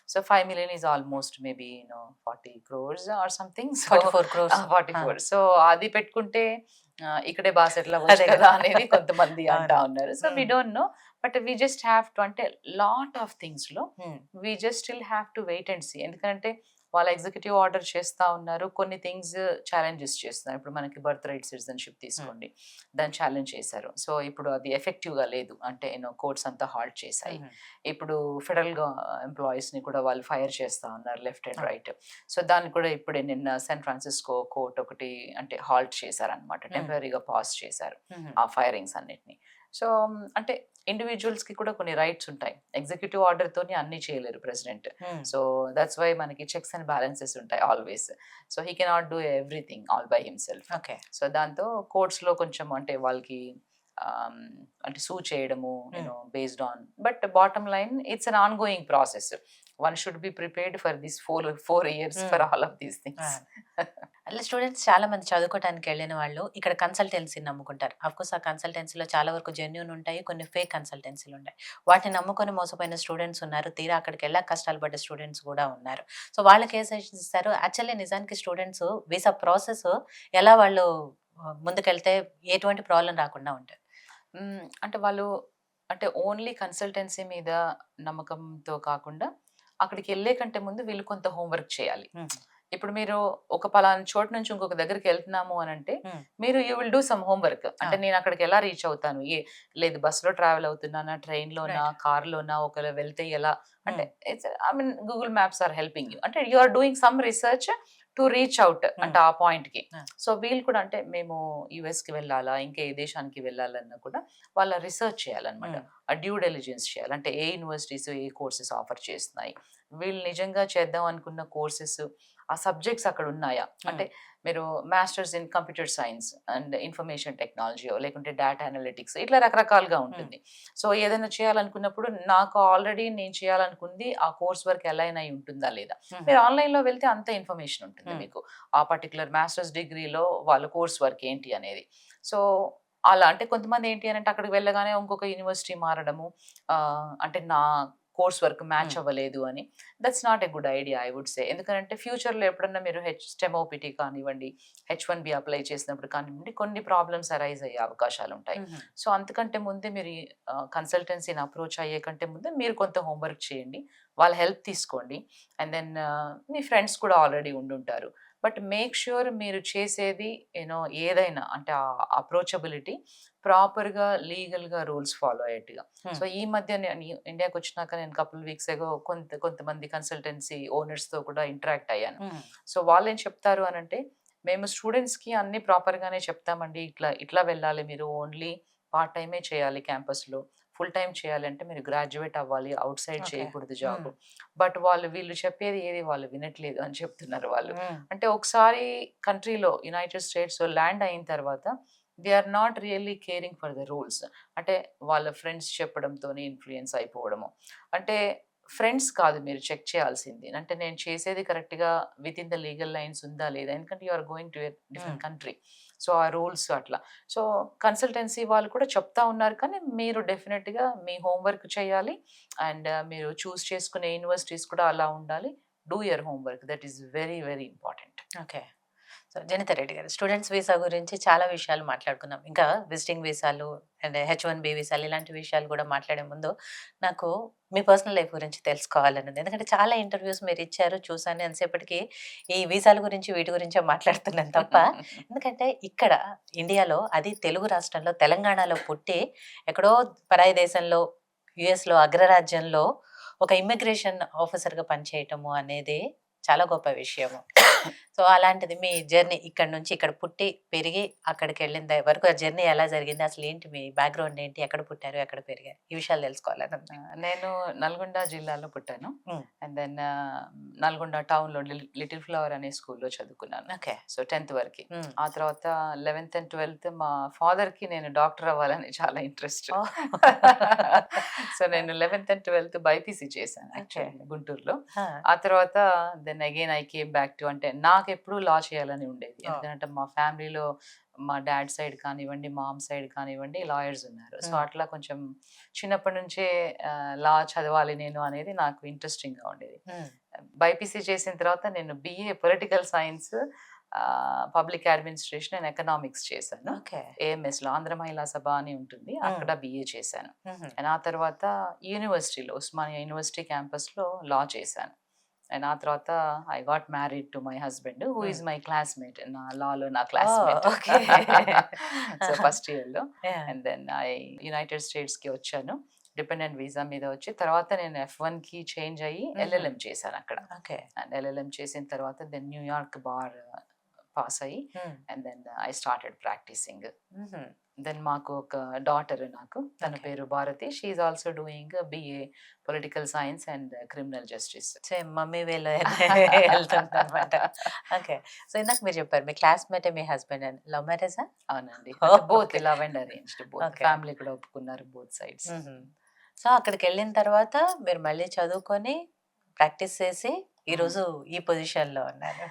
So, 5,000,000 is almost maybe 40 crores or something. So,
44 crores. ఆ!
44. సో, అది పెట్టుకుంటే ఇక్కడే బా సెటిల్ అవ్వచ్చు
అదే
కదా!
గదా!
అనేది కొంతమంది అంటా
అవును.
ఉన్నారు. సో, వి
హ్మ్.
Don't know. But we just have to అంటే లాట్ ఆఫ్ థింగ్స్‌లో
హ్మ్.
We just still have to wait and see. ఎందుకంటే వాళ్ళు ఎగ్జిక్యూటివ్ ఆర్డర్ చేస్తా ఉన్నారు. కొన్ని థింగ్స్ ఛాలెంజెస్ చేస్తున్నారు. ఇప్పుడు మనకి బర్త్ రైట్ సిటిజన్‌షిప్
హ్మ్.
తీసుకోండి. దాన్ని ఛాలెంజ్ చేశారు. సో, ఇప్పుడు అది ఎఫెక్టివ్‌గా లేదు. అంటే కోర్ట్స్ అంతా హాల్ట్ చేశాయి.
హుహు.
ఇప్పుడు ఫెడరల్ ఎంప్లాయీస్‌ని కూడా వాళ్ళు ఫైర్ చేస్తా ఉన్నారు left and
oh!
Right. So, దాన్ని కూడా ఇప్పుడే నిన్న శాన్ ఫ్రాన్సిస్కో కోర్ట్ ఒకటి అంటే హాల్ట్ చేశారనమాట.
హ్మ్.
టెంపరరీగా పాజ్ చేశారు.
హుహు.
ఆ ఫైరింగ్స్ అన్నిటిని. సో, అంటే ఇండివిడ్యుయల్స్‌కి కూడా కొన్ని రైట్స్ ఉంటాయి. ఎగ్జిక్యూటివ్ ఆర్డర్‌తోని అన్నీ చేయలేరు ప్రెసిడెంట్.
హ్మ్.
సో, దట్స్ వై మనకి చెక్స్ అండ్ బాలన్సెస్ ఉంటాయి always. So, he cannot do everything all by himself.
Okay.
So, దాంతో కోర్ట్స్‌లో కొంచెం అంటే వాళ్ళకి ఆహ్, అంటే సూ చేయడము
హ్మ్.
Based on but bottom line it's an ongoing process. One should be prepared for this 4 years
హ్మ్.
ఫర్ ఆల్ ఆఫ్ దీస్
ఆ!
థింగ్స్.
అట్లా స్టూడెంట్స్ చాలా మంది చదువుకోవటానికెళ్ళిన వాళ్ళు ఇక్కడ కన్సల్టెన్సీని నమ్ముకుంటారు. ఆఫ్‌కోర్స్ ఆ కన్సల్టెన్సీలో చాలా వరకు జెన్యూన్ ఉంటాయి. కొన్ని ఫేక్ కన్సల్టెన్సీలుంటాయి. వాటిని నమ్ముకొని మోసపోయిన స్టూడెంట్స్ ఉన్నారు. తీరా అక్కడికెళ్ళాక కష్టాలు పడ్డ స్టూడెంట్స్ గూడా ఉన్నారు. సో, వాళ్ళకి ఏ సజెషన్స్ ఇస్తారు? యాక్చువల్లీ నిజానికి స్టూడెంట్స్ వీసా ప్రాసెస్ ఎలా వాళ్ళు ముందుకెళ్తే ఎటువంటి ప్రాబ్లమ్ రాకుండా ఉంటది?
అంటే వాళ్ళు అంటే ఓన్లీ కన్సల్టెన్సీ మీద నమ్మకంతో కాకుండా, అక్కడికెళ్ళే కంటే ముందు వీళ్ళు కొంత హోమ్ వర్క్ చేయాలి.
హుహు.
ఇప్పుడు మీరు ఒక పలానా చోటు నుంచి ఇంకొక దగ్గరికెళ్తున్నాము అనంటే,
హ్మ్.
మీరు you will do some home work. అంటే
అవును.
నేనక్కడికి ఎలా రీచ్ అవుతాను? లేదు బస్‌లో ట్రావెల్ అవుతున్నానా? ట్రైన్‌లోనా?
రైట్.
కార్‌లోనా? ఒకవేళ వెళ్తే ఎలా? అంటే
hmm.
It's I mean Google Maps are helping you. అంటే you are doing some research to reach out
hmm.
అంటే ఆ పాయింట్‌కి.
ఆ!
సో, వీళ్ళు కూడా అంటే మేము యూఎస్‌కి వెళ్ళాలా? ఇంకా ఏ దేశానికి వెళ్ళాలన్నా కూడా వాళ్ళ రిసర్చ్ చేయాలన్నమాట.
హ్మ్.
డ్యూ డెలిజెన్స్ చేయాలి. అంటే ఏ యూనివర్సిటీస్, ఏ కోర్సెస్ ఆఫర్ చేస్తున్నాయి. వీళ్ళు నిజంగా చేద్దాం అనుకున్న కోర్సెస్, ఆ సబ్జెక్ట్స్ అక్కడ ఉన్నాయా?
హ్మ్.
అంటే మీరు masters in computer science and information టెక్నాలజీయో లేకుంటే డేటా అనలిటిక్స్ ఇట్లా రకరకాలుగా
హ్మ్.
ఉంటుంది. సో, ఏదైనా చేయాలనుకున్నప్పుడు నాకు ఆల్రెడీ నేను చేయాలనుకుంది ఆ కోర్స్ వర్క్ అలైన్ అయి ఉంటుందా లేదా?
హుహు.
మీరు ఆన్‌లైన్‌లో వెళ్తే అంత ఇన్ఫర్మేషన్ ఉంటుంది
హ్మ్.
మీకు. ఆ పర్టిక్యులర్ మాస్టర్స్ డిగ్రీలో వాళ్ళ కోర్స్ వర్క్ ఏంటి అనేది. సో, అలా అంటే కొంతమంది ఏంటి అనంటే అక్కడికి వెళ్ళగానే ఇంకొక యూనివర్సిటీ మారడము. అంటే నా కోర్స్ వర్క్ మ్యాచ్
Hmm.
అవ్వలేదు అని. That's not a good idea I would say. ఎందుకంటే ఫ్యూచర్లో ఎప్పుడన్నా మీరు స్టెమ్ ఓపీటీ కానివ్వండి, H1B అప్లై చేసినప్పుడు కానివ్వండి, కొన్ని ప్రాబ్లమ్స్ అరైజ్ అయ్యే అవకాశాలు ఉంటాయి.
Mhm.
సో అంతకంటే ముందే మీరు కన్సల్టెన్సీని అప్రోచ్ అయ్యే కంటే ముందే మీరు కొంత హోంవర్క్ చేయండి, వాళ్ళ హెల్ప్ తీసుకోండి. అండ్ దెన్ మీ ఫ్రెండ్స్ కూడా ఆల్రెడీ ఉండుంటారు. బట్ మేక్ ష్యూర్ మీరు చేసేది ఏదైనా అంటే అప్రోచబిలిటీ ప్రాపర్గా లీగల్గా రూల్స్ ఫాలో అయ్యేట్టుగా.
Hmm.
సో ఈ మధ్య నేను ఇండియాకి వచ్చినాక నేను కపుల్ వీక్స్ ఎగో కొంతమంది కన్సల్టెన్సీ ఓనర్స్తో కూడా ఇంటరాక్ట్ అయ్యాను.
Hmm.
సో వాళ్ళు ఏం చెప్తారు అని అంటే, మేము స్టూడెంట్స్కి అన్ని ప్రాపర్గానే చెప్తామండి, ఇట్లా ఇట్లా వెళ్ళాలి, మీరు ఓన్లీ పార్ట్ టైమే చేయాలి క్యాంపస్లో, ఫుల్ టైం చేయాలి అంటే మీరు గ్రాడ్యుయేట్ అవ్వాలి, అవుట్ సైడ్
Okay.
చేయకూడదు జాబ్.
Hmm.
బట్ వీళ్ళు చెప్పేది ఏది వాళ్ళు వినట్లేదు అని చెప్తున్నారు వాళ్ళు.
Hmm.
అంటే ఒకసారి కంట్రీలో యునైటెడ్ స్టేట్స్‌లో ల్యాండ్ అయిన తర్వాత they are not really caring for the rules. అంటే వాళ్ళ ఫ్రెండ్స్ చెప్పడంతోని ఇన్‌ఫ్లూయెన్స్ అయిపోవడము. అంటే ఫ్రెండ్స్ కాదు మీరు చెక్ చేయాల్సింది. అంటే నేను చేసేది కరెక్ట్‌గా వితిన్ ద లీగల్ లైన్స్ ఉందా లేదా? ఎందుకంటే you are going to a different
Hmm.
Country. So ఆ రూల్స్ అట్లా. సో కన్సల్టెన్సీ వాళ్ళు కూడా చెప్తా ఉన్నారు, కానీ మీరు డెఫినిట్‌గా మీ హోంవర్క్ చేయాలి. అండ్ మీరు చూస్ చేసుకునే యూనివర్సిటీస్ కూడా అలా ఉండాలి. Do your homework. That is very very important.
Okay. So Janitha Reddy గారు, స్టూడెంట్స్ వీసా గురించి చాలా విషయాలు మాట్లాడుకున్నాం. ఇంకా విజిటింగ్ వీసాలు అండ్ H1B వీసాలు ఇలాంటి విషయాలు కూడా మాట్లాడే ముందు నాకు మీ పర్సనల్ లైఫ్ గురించి తెలుసుకోవాలని ఉంది. ఎందుకంటే చాలా ఇంటర్వ్యూస్ మీరు ఇచ్చారు, చూసాను. ఎంతసేపటికి ఈ వీసాల గురించి వీటి గురించే మాట్లాడుతున్నాను తప్ప, ఎందుకంటే ఇక్కడ ఇండియాలో, అది తెలుగు రాష్ట్రంలో తెలంగాణలో పుట్టి ఎక్కడో పరాయి దేశంలో యుఎస్లో అగ్రరాజ్యంలో ఒక ఇమ్మిగ్రేషన్ ఆఫీసర్గా పనిచేయటము అనేది చాలా గొప్ప విషయము. సో అలాంటిది మీ జర్నీ ఇక్కడ నుంచి, ఇక్కడ పుట్టి పెరిగి అక్కడికి వెళ్ళిన వరకు ఆ జర్నీ ఎలా జరిగింది, అసలు ఏంటి మీ బ్యాక్గ్రౌండ్ ఏంటి, ఎక్కడ పుట్టారు, ఎక్కడ పెరిగారు, ఈ విషయాలు తెలుసుకోవాలని ఉంది.
నేను నల్గొండ జిల్లాలో పుట్టాను.
Hmm.
అండ్ దెన్ నల్గొండ టౌన్‌లో లిటిల్ ఫ్లవర్ అనే స్కూల్‌లో చదువుకున్నాను.
ఓకే.
సో 10th వరకి.
Hmm.
ఆ తర్వాత 11th అండ్ 12th మా ఫాదర్‌కి నేను డాక్టర్ అవ్వాలని చాలా ఇంట్రెస్ట్.
Oh.
సో నేను 11th అండ్ 12th బైపీసీ చేశాను యాక్చువల్లీ గుంటూరులో.
Huh.
ఆ తర్వాత then again I came back to, అంటే నాకెప్పుడూ లా చేయాలని ఉండేది.
Oh.
ఎందుకంటే మా ఫ్యామిలీలో మా డాడ్ సైడ్ కానివ్వండి, మామ్ సైడ్ కానివ్వండి లాయర్స్ ఉన్నారు. So
Hmm.
అట్లా కొంచెం చిన్నప్పటి నుంచే లా చదవాలి నేను అనేది నాకు ఇంట్రెస్టింగ్‌గా ఉండేది.
Hmm.
బైపీసీ చేసిన తర్వాత నేను BA political science, public administration and economics చేశాను.
ఓకే.
ఏఎంఎస్‌లో ఆంధ్ర మహిళా సభ అని ఉంటుంది, అక్కడ బీఏ చేశాను.
Mhm.
అండ్ ఆ తర్వాత యూనివర్సిటీలో ఉస్మానియా యూనివర్సిటీ క్యాంపస్‌లో లా చేశాను. అండ్ ఆ తర్వాత I got married to my husband who is my classmate. నా లాలో నా classmate.
Oh, okay.
So first ఇయర్‌లో.
Yeah.
అండ్ దెన్ యునైటెడ్ స్టేట్స్‌కి వచ్చాను. డిపెండెంట్ వీసా మీద వచ్చి, తర్వాత నేను F1కి చేంజ్ అయ్యి LLM చేశాను అక్కడ.
Okay.
అండ్ LLM చేసిన తర్వాత దెన్ న్యూయార్క్ బార్ పాస్ అయ్యి
Hmm.
And then I started practising.
Mhm.
Then మాకు ఒక డాటర్, నాకు తన
Okay.
పేరు Bharati. She is also doing BA political science and criminal justice.
Same mummy వేలో వెళ్తుందన్నమాట. ఓకే. సో ఇందాక మీరు చెప్పారు మీ క్లాస్మేటే మీ హస్బెండ్ అని. లవ్ మ్యారేజా?
అవునండి.
Oh,
both
okay.
Love and arranged, both
Okay.
Family కూడా ఒప్పుకున్నారు, బోత్ సైడ్స్.
సో అక్కడికెళ్ళిన తర్వాత మీరు మళ్ళీ చదువుకొని, ప్రాక్టీస్ చేసి ఈరోజు ఈ పొజిషన్‌లో ఉన్నారు.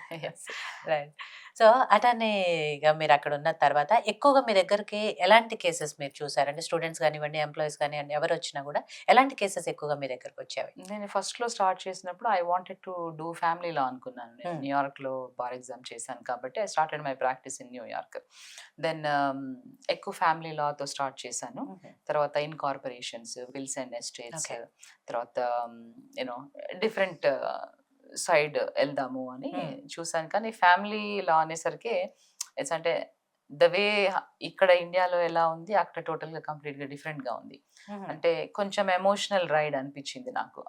రైట్. సో అటర్నీగా మీరు అక్కడ ఉన్న తర్వాత ఎక్కువగా మీ దగ్గరికి ఎలాంటి కేసెస్ మీరు చూసారు? అంటే స్టూడెంట్స్ కానివ్వండి, ఎంప్లాయీస్ కానివ్వండి, ఎవరు వచ్చినా కూడా ఎలాంటి కేసెస్ ఎక్కువగా మీ దగ్గరికి వచ్చేవి?
నేను ఫస్ట్‌లో స్టార్ట్ చేసినప్పుడు I wanted to do family law అనుకున్నాను. నేను
Hmm.
న్యూయార్క్‌లో బార్ ఎగ్జామ్ చేశాను కాబట్టి I started my practice in New York. Then ఎక్కువ ఫ్యామిలీ లాతో స్టార్ట్ చేశాను.
Mhm.
తర్వాత incorporations, wills and estates,
Okay.
తర్వాత డిఫరెంట్ సైడ్ వెళ్దాము అని
Hmm.
చూసాను. కానీ ఫ్యామిలీ లా అనేసరికి ఇట్స్ అంటే ద వే ఇక్కడ ఇండియాలో ఎలా ఉంది, అక్కడ టోటల్‌గా కంప్లీట్‌గా డిఫరెంట్‌గా ఉంది.
Mhm.
అంటే కొంచెం ఎమోషనల్ రైడ్ అనిపించింది నాకు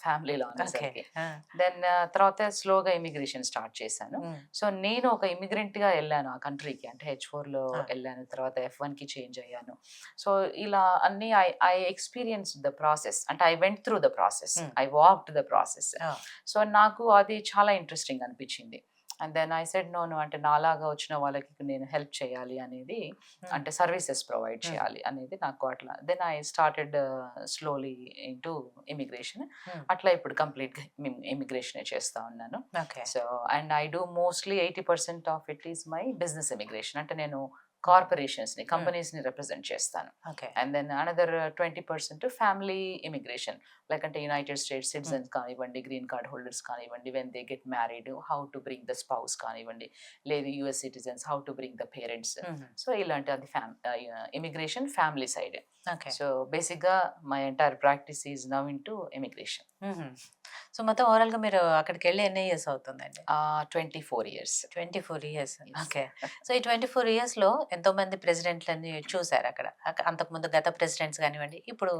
ఫ్యామిలీ లా
ఓకే.
అనేసరికి.
ఆ!
దెన్ తర్వాత స్లోగా ఇమిగ్రేషన్ స్టార్ట్ చేశాను.
హ్మ్.
సో నేను ఒక ఇమిగ్రెంట్‌గా వెళ్ళాను ఆ కంట్రీకి. అంటే H4లో
ఆ!
వెళ్ళాను. తర్వాత F1కి చేంజ్ అయ్యాను. సో ఇలా అన్నీ ఐ ఎక్స్‌పీరియన్స్డ్ ద ప్రాసెస్. అంటే I went through the process.
Hmm.
I walked the process.
Ah!
So నాకు అది చాలా ఇంట్రెస్టింగ్ అనిపించింది. And then I said no, అంటే నాలాగా వచ్చిన వాళ్ళకి నేను హెల్ప్ చేయాలి అనేది,
హ్మ్.
అంటే సర్వీసెస్ ప్రొవైడ్
Hmm.
చేయాలి అనేది నాకు అట్లా. Then I started slowly into immigration.
Hmm.
అట్లా ఇప్పుడు కంప్లీట్‌గా ఇమిగ్రేషనే చేస్తా ఉన్నాను.
Okay.
So and I do mostly 80% of it is my business immigration. అంటే నేను కార్పొరేషన్స్ ని కంపెనీస్ ని రిప్రజెంట్ చేస్తాను.
Okay.
And then another 20% family immigration, like అంటే యునైటెడ్ స్టేట్స్ సిటిజన్స్ కానివ్వండి, గ్రీన్ కార్డ్ హోల్డర్స్ కానివ్వండి, when they get married how to bring the spouse కానివ్వండి, లేదు US citizens how to bring the parents. So ఇలాంటి అది immigration family side.
Okay.
So బేసిక్గా my entire practice is now in to immigration.
So మొత్తం overall గా మీరు అక్కడికి వెళ్ళి ఎన్ని ఇయర్స్ అవుతుందండి?
24 years.
24 years.
Yes.
Okay. So ఈ 24 ఇయర్స్ లో ఎంతో మంది ప్రెసిడెంట్లని చూసారు అక్కడ. అంతకుముందు గత ప్రెసిడెంట్స్ కానివ్వండి, ఇప్పుడు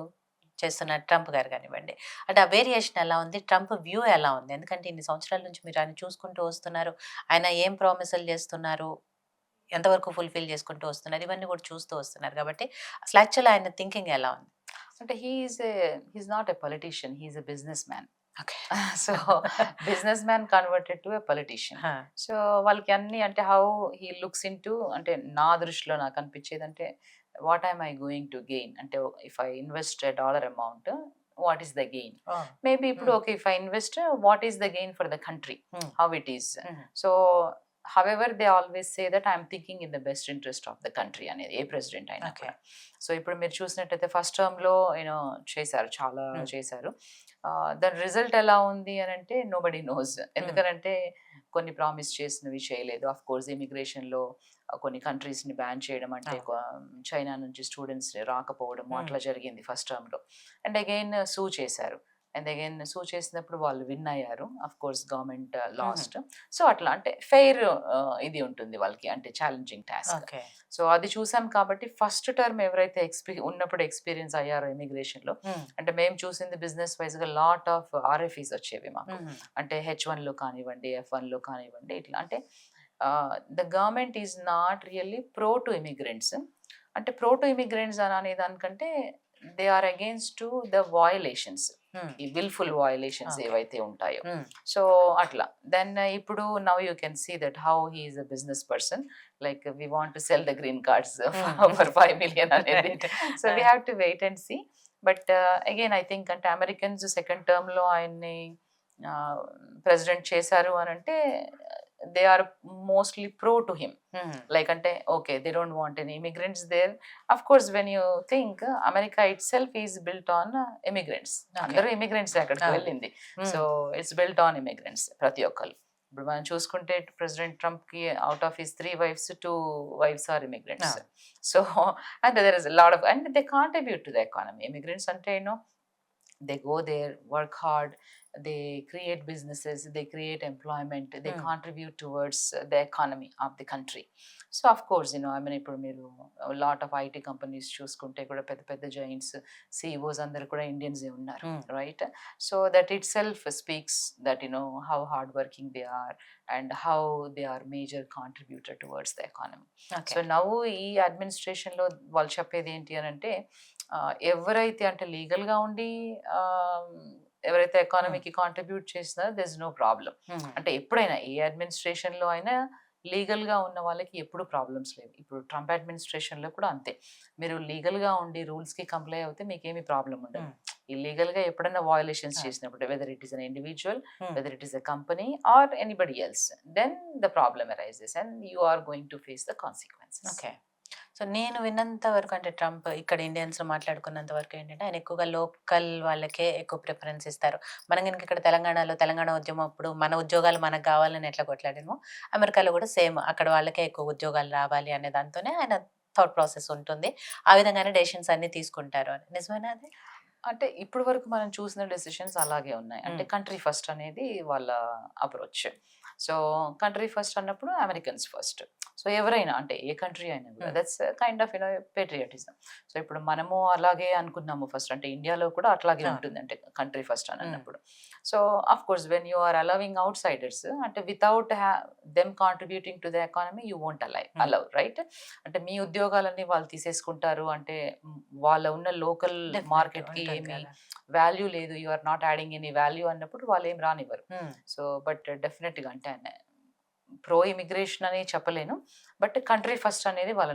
చేస్తున్న ట్రంప్ గారు కానివ్వండి. అంటే ఆ వేరియేషన్ ఎలా ఉంది? ట్రంప్ వ్యూ ఎలా ఉంది? ఎందుకంటే ఇన్ని సంవత్సరాల నుంచి మీరు ఆయన చూసుకుంటూ వస్తున్నారు. ఆయన ఏం ప్రామిసులు చేస్తున్నారు, ఎంతవరకు ఫుల్ఫిల్ చేసుకుంటూ వస్తున్నారు, ఇవన్నీ కూడా చూస్తూ వస్తున్నారు కాబట్టి అసలు యాక్చువల్ ఆయన థింకింగ్ ఎలా ఉంది?
అంటే he's not a politician, he's a business man.
Okay.
So business man converted to a politician. So వాళ్ళకి అన్ని అంటే how he looks in to, అంటే నా దృష్టిలో నాకు అనిపించేది అంటే what I'm I going to gain, అంటే if I invest a dollar amount what is the gain. Maybe ఇప్పుడు okay if I invest what is the gain for the country, how it is. So however they always say that I'm thinking in the best interest of the country అనేది ఏ president అయినా కూడా. So ఇప్పుడు మీరు చూసినట్టయితే first టర్మ్లో చేశారు, చాలా చేశారు. దాని రిజల్ట్ ఎలా ఉంది అని అంటే నోబడీ నోస్. ఎందుకనంటే కొన్ని ప్రామిస్ చేసినవి చేయలేదు. ఆఫ్ కోర్స్ ఇమిగ్రేషన్లో కొన్ని కంట్రీస్ని బ్యాన్ చేయడం, అంటే చైనా నుంచి స్టూడెంట్స్ రాకపోవడం అట్లా జరిగింది ఫస్ట్ టర్మ్లో. అండ్ అగైన్ సూ చేశారు. అండ్ అగైన్ సూ చేసినప్పుడు వాళ్ళు విన్ అయ్యారు. Of course government last. So అట్లా అంటే ఫెయిర్ ఇది ఉంటుంది వాళ్ళకి, అంటే ఛాలెంజింగ్ టాస్క్. సో అది చూసాం కాబట్టి ఫస్ట్ టర్మ్ ఎవరైతే ఉన్నప్పుడు ఎక్స్పీరియన్స్ అయ్యారో ఇమిగ్రేషన్లో, అంటే మేము చూసింది బిజినెస్ వైజ్గా లాట్ ఆఫ్ RFEs వచ్చేవి మాకు. అంటే H1లో కానివ్వండి, F1లో కానివ్వండి, ఇట్లా అంటే the government is not really pro to immigrants. అంటే ప్రో టు ఇమిగ్రెంట్స్ అనే దానికంటే they are against to the violations, ఈ విల్ఫుల్ వయలేషన్స్ ఏవైతే ఉంటాయో. సో అట్లా దెన్ ఇప్పుడు now you can see that how he is a business person, like we want to sell the green cards for 5 million అనేది. So we have to wait and see. But again I think అంటే Americans second టర్మ్లో ఆయన్ని president చేశారు అని అంటే they are mostly pro to him. Like ante okay, they don't want any immigrants there. Of course when you think America itself is built on immigrants, andaru immigrants akkadiki vellindi. So it's built on immigrants prati okkalu. ఇప్పుడు మనం చూసుకుంటే president Trump కి out of his 3 wives 2 wives are immigrants. So and there is a lot of, and they contribute to the economy. Immigrants ante they go there, work hard, they create businesses, they create employment, they contribute towards the economy of the country. So of course I mean ఇప్పుడు మీరు a lot of IT companies చూసుకుంటే కూడా పెద్ద పెద్ద giants CEOs అందరు కూడా Indians ఉన్నారు, right? So that itself speaks that how hard working they are and how they are major contributor towards the economy. So now ఈ administration లో వాళ్ళు చెప్పేది ఏంటి అని అంటే ఎవరైతే అంటే లీగల్గా ఉండి ఎవరైతే ఎకానమీకి కాంట్రిబ్యూట్ చేస్తున్నారో దెర్ ఇస్ నో ప్రాబ్లం. అంటే ఎప్పుడైనా ఏ అడ్మినిస్ట్రేషన్లో అయినా లీగల్గా ఉన్న వాళ్ళకి ఎప్పుడు ప్రాబ్లమ్స్ లేవు. ఇప్పుడు ట్రంప్ అడ్మినిస్ట్రేషన్లో కూడా అంతే. మీరు లీగల్గా ఉండి రూల్స్కి కంప్లై అవుతే మీకేమీ ప్రాబ్లం ఉండదు. ఇల్లీగల్గా ఎప్పుడైనా వయలేషన్స్ చేసినప్పుడు, whether it is an individual, whether it is a company or anybody else, then the problem arises and you are going to face the consequences.
Okay. So నేను విన్నంత వరకు అంటే ట్రంప్ ఇక్కడ ఇండియన్స్లో మాట్లాడుకున్నంత వరకు ఏంటంటే ఆయన ఎక్కువగా లోకల్ వాళ్ళకే ఎక్కువ ప్రిఫరెన్స్ ఇస్తారు. మనం కనుక ఇక్కడ తెలంగాణలో తెలంగాణ ఉద్యమం అప్పుడు మన ఉద్యోగాలు మనకు కావాలని ఎట్లా కొట్లాడామో అమెరికాలో కూడా సేమ్ అక్కడ వాళ్ళకే ఎక్కువ ఉద్యోగాలు రావాలి అనే దాంతోనే ఆయన థాట్ ప్రాసెస్ ఉంటుంది. ఆ విధంగానే డెసిషన్స్ అన్ని తీసుకుంటారు అని. నిజమేనా అది?
అంటే ఇప్పుడు వరకు మనం చూసిన డెసిషన్స్ అలాగే ఉన్నాయి. అంటే కంట్రీ ఫస్ట్ అనేది వాళ్ళ అప్రోచ్. సో కంట్రీ ఫస్ట్ అన్నప్పుడు అమెరికన్స్ ఫస్ట్. సో ఎవరైనా అంటే ఏ కంట్రీ అయినా కూడా that's kind of patriotism. So ఇప్పుడు మనము అలాగే అనుకున్నాము ఫస్ట్, అంటే ఇండియాలో కూడా అట్లాగే ఉంటుంది, అంటే కంట్రీ ఫస్ట్ అని అన్నప్పుడు. So of course when you are allowing outsiders, అంటే without them contributing to the economy you won't allow, right? అంటే మీ ఉద్యోగాలన్నీ వాళ్ళు తీసేసుకుంటారు అంటే వాళ్ళ ఉన్న లోకల్ మార్కెట్కి ఏమి వాల్యూ లేదు, you are not adding any value అన్నప్పుడు వాళ్ళు ఏం రానివ్వరు. సో బట్ డెఫినెట్గా అంటే ప్రో ఇమిగ్రేషన్ అని చెప్పలేను, బట్ కంట్రీ ఫస్ట్ అనేది వాళ్ళ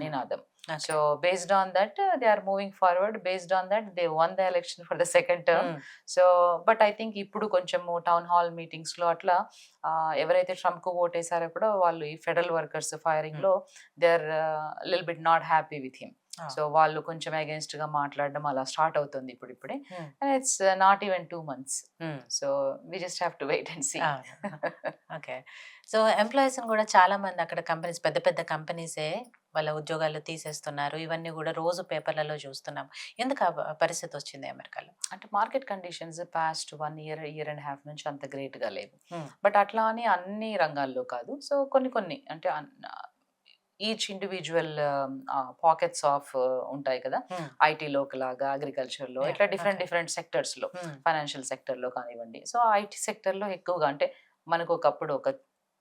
నినాదం. So based on that they are moving forward, based on that they won the election for the second term. So but I think ఇప్పుడు కొంచెము టౌన్ హాల్ మీటింగ్స్ లో అట్లా ఎవరైతే ట్రంప్ కు ఓటేసారో కూడా వాళ్ళు ఈ ఫెడరల్ వర్కర్స్ ఫైరింగ్ లో they are lil bit not happy with him. So వాళ్ళు కొంచెం అగేన్స్ట్ గా మాట్లాడడం అలా స్టార్ట్ అవుతుంది ఇప్పుడిప్పుడే. And it's not even 2 months. So we just have to wait and see.
Okay. So employees కూడా చాలా మంది అక్కడ కంపెనీస్, పెద్ద పెద్ద కంపెనీసే వాళ్ళ ఉద్యోగాలు తీసేస్తున్నారు. ఇవన్నీ కూడా రోజు పేపర్లలో చూస్తున్నాం. ఎందుకు ఆ పరిస్థితి వచ్చింది అమెరికాలో?
అంటే market conditions past 1 year, 1.5 years నుంచి అంత గ్రేట్ గా లేవు. బట్ అట్లా అని అన్ని రంగాల్లో కాదు. సో కొన్ని అంటే ఈచ్ ఇండివిజువల్ పాకెట్స్ ఆఫ్ ఉంటాయి కదా, ఐటీలో ఒకలాగా, అగ్రికల్చర్లో, ఇట్లా డిఫరెంట్ సెక్టర్స్లో, ఫైనాన్షియల్ సెక్టర్లో కానివ్వండి. సో ఐటీ సెక్టర్లో ఎక్కువగా అంటే మనకు ఒకప్పుడు ఒక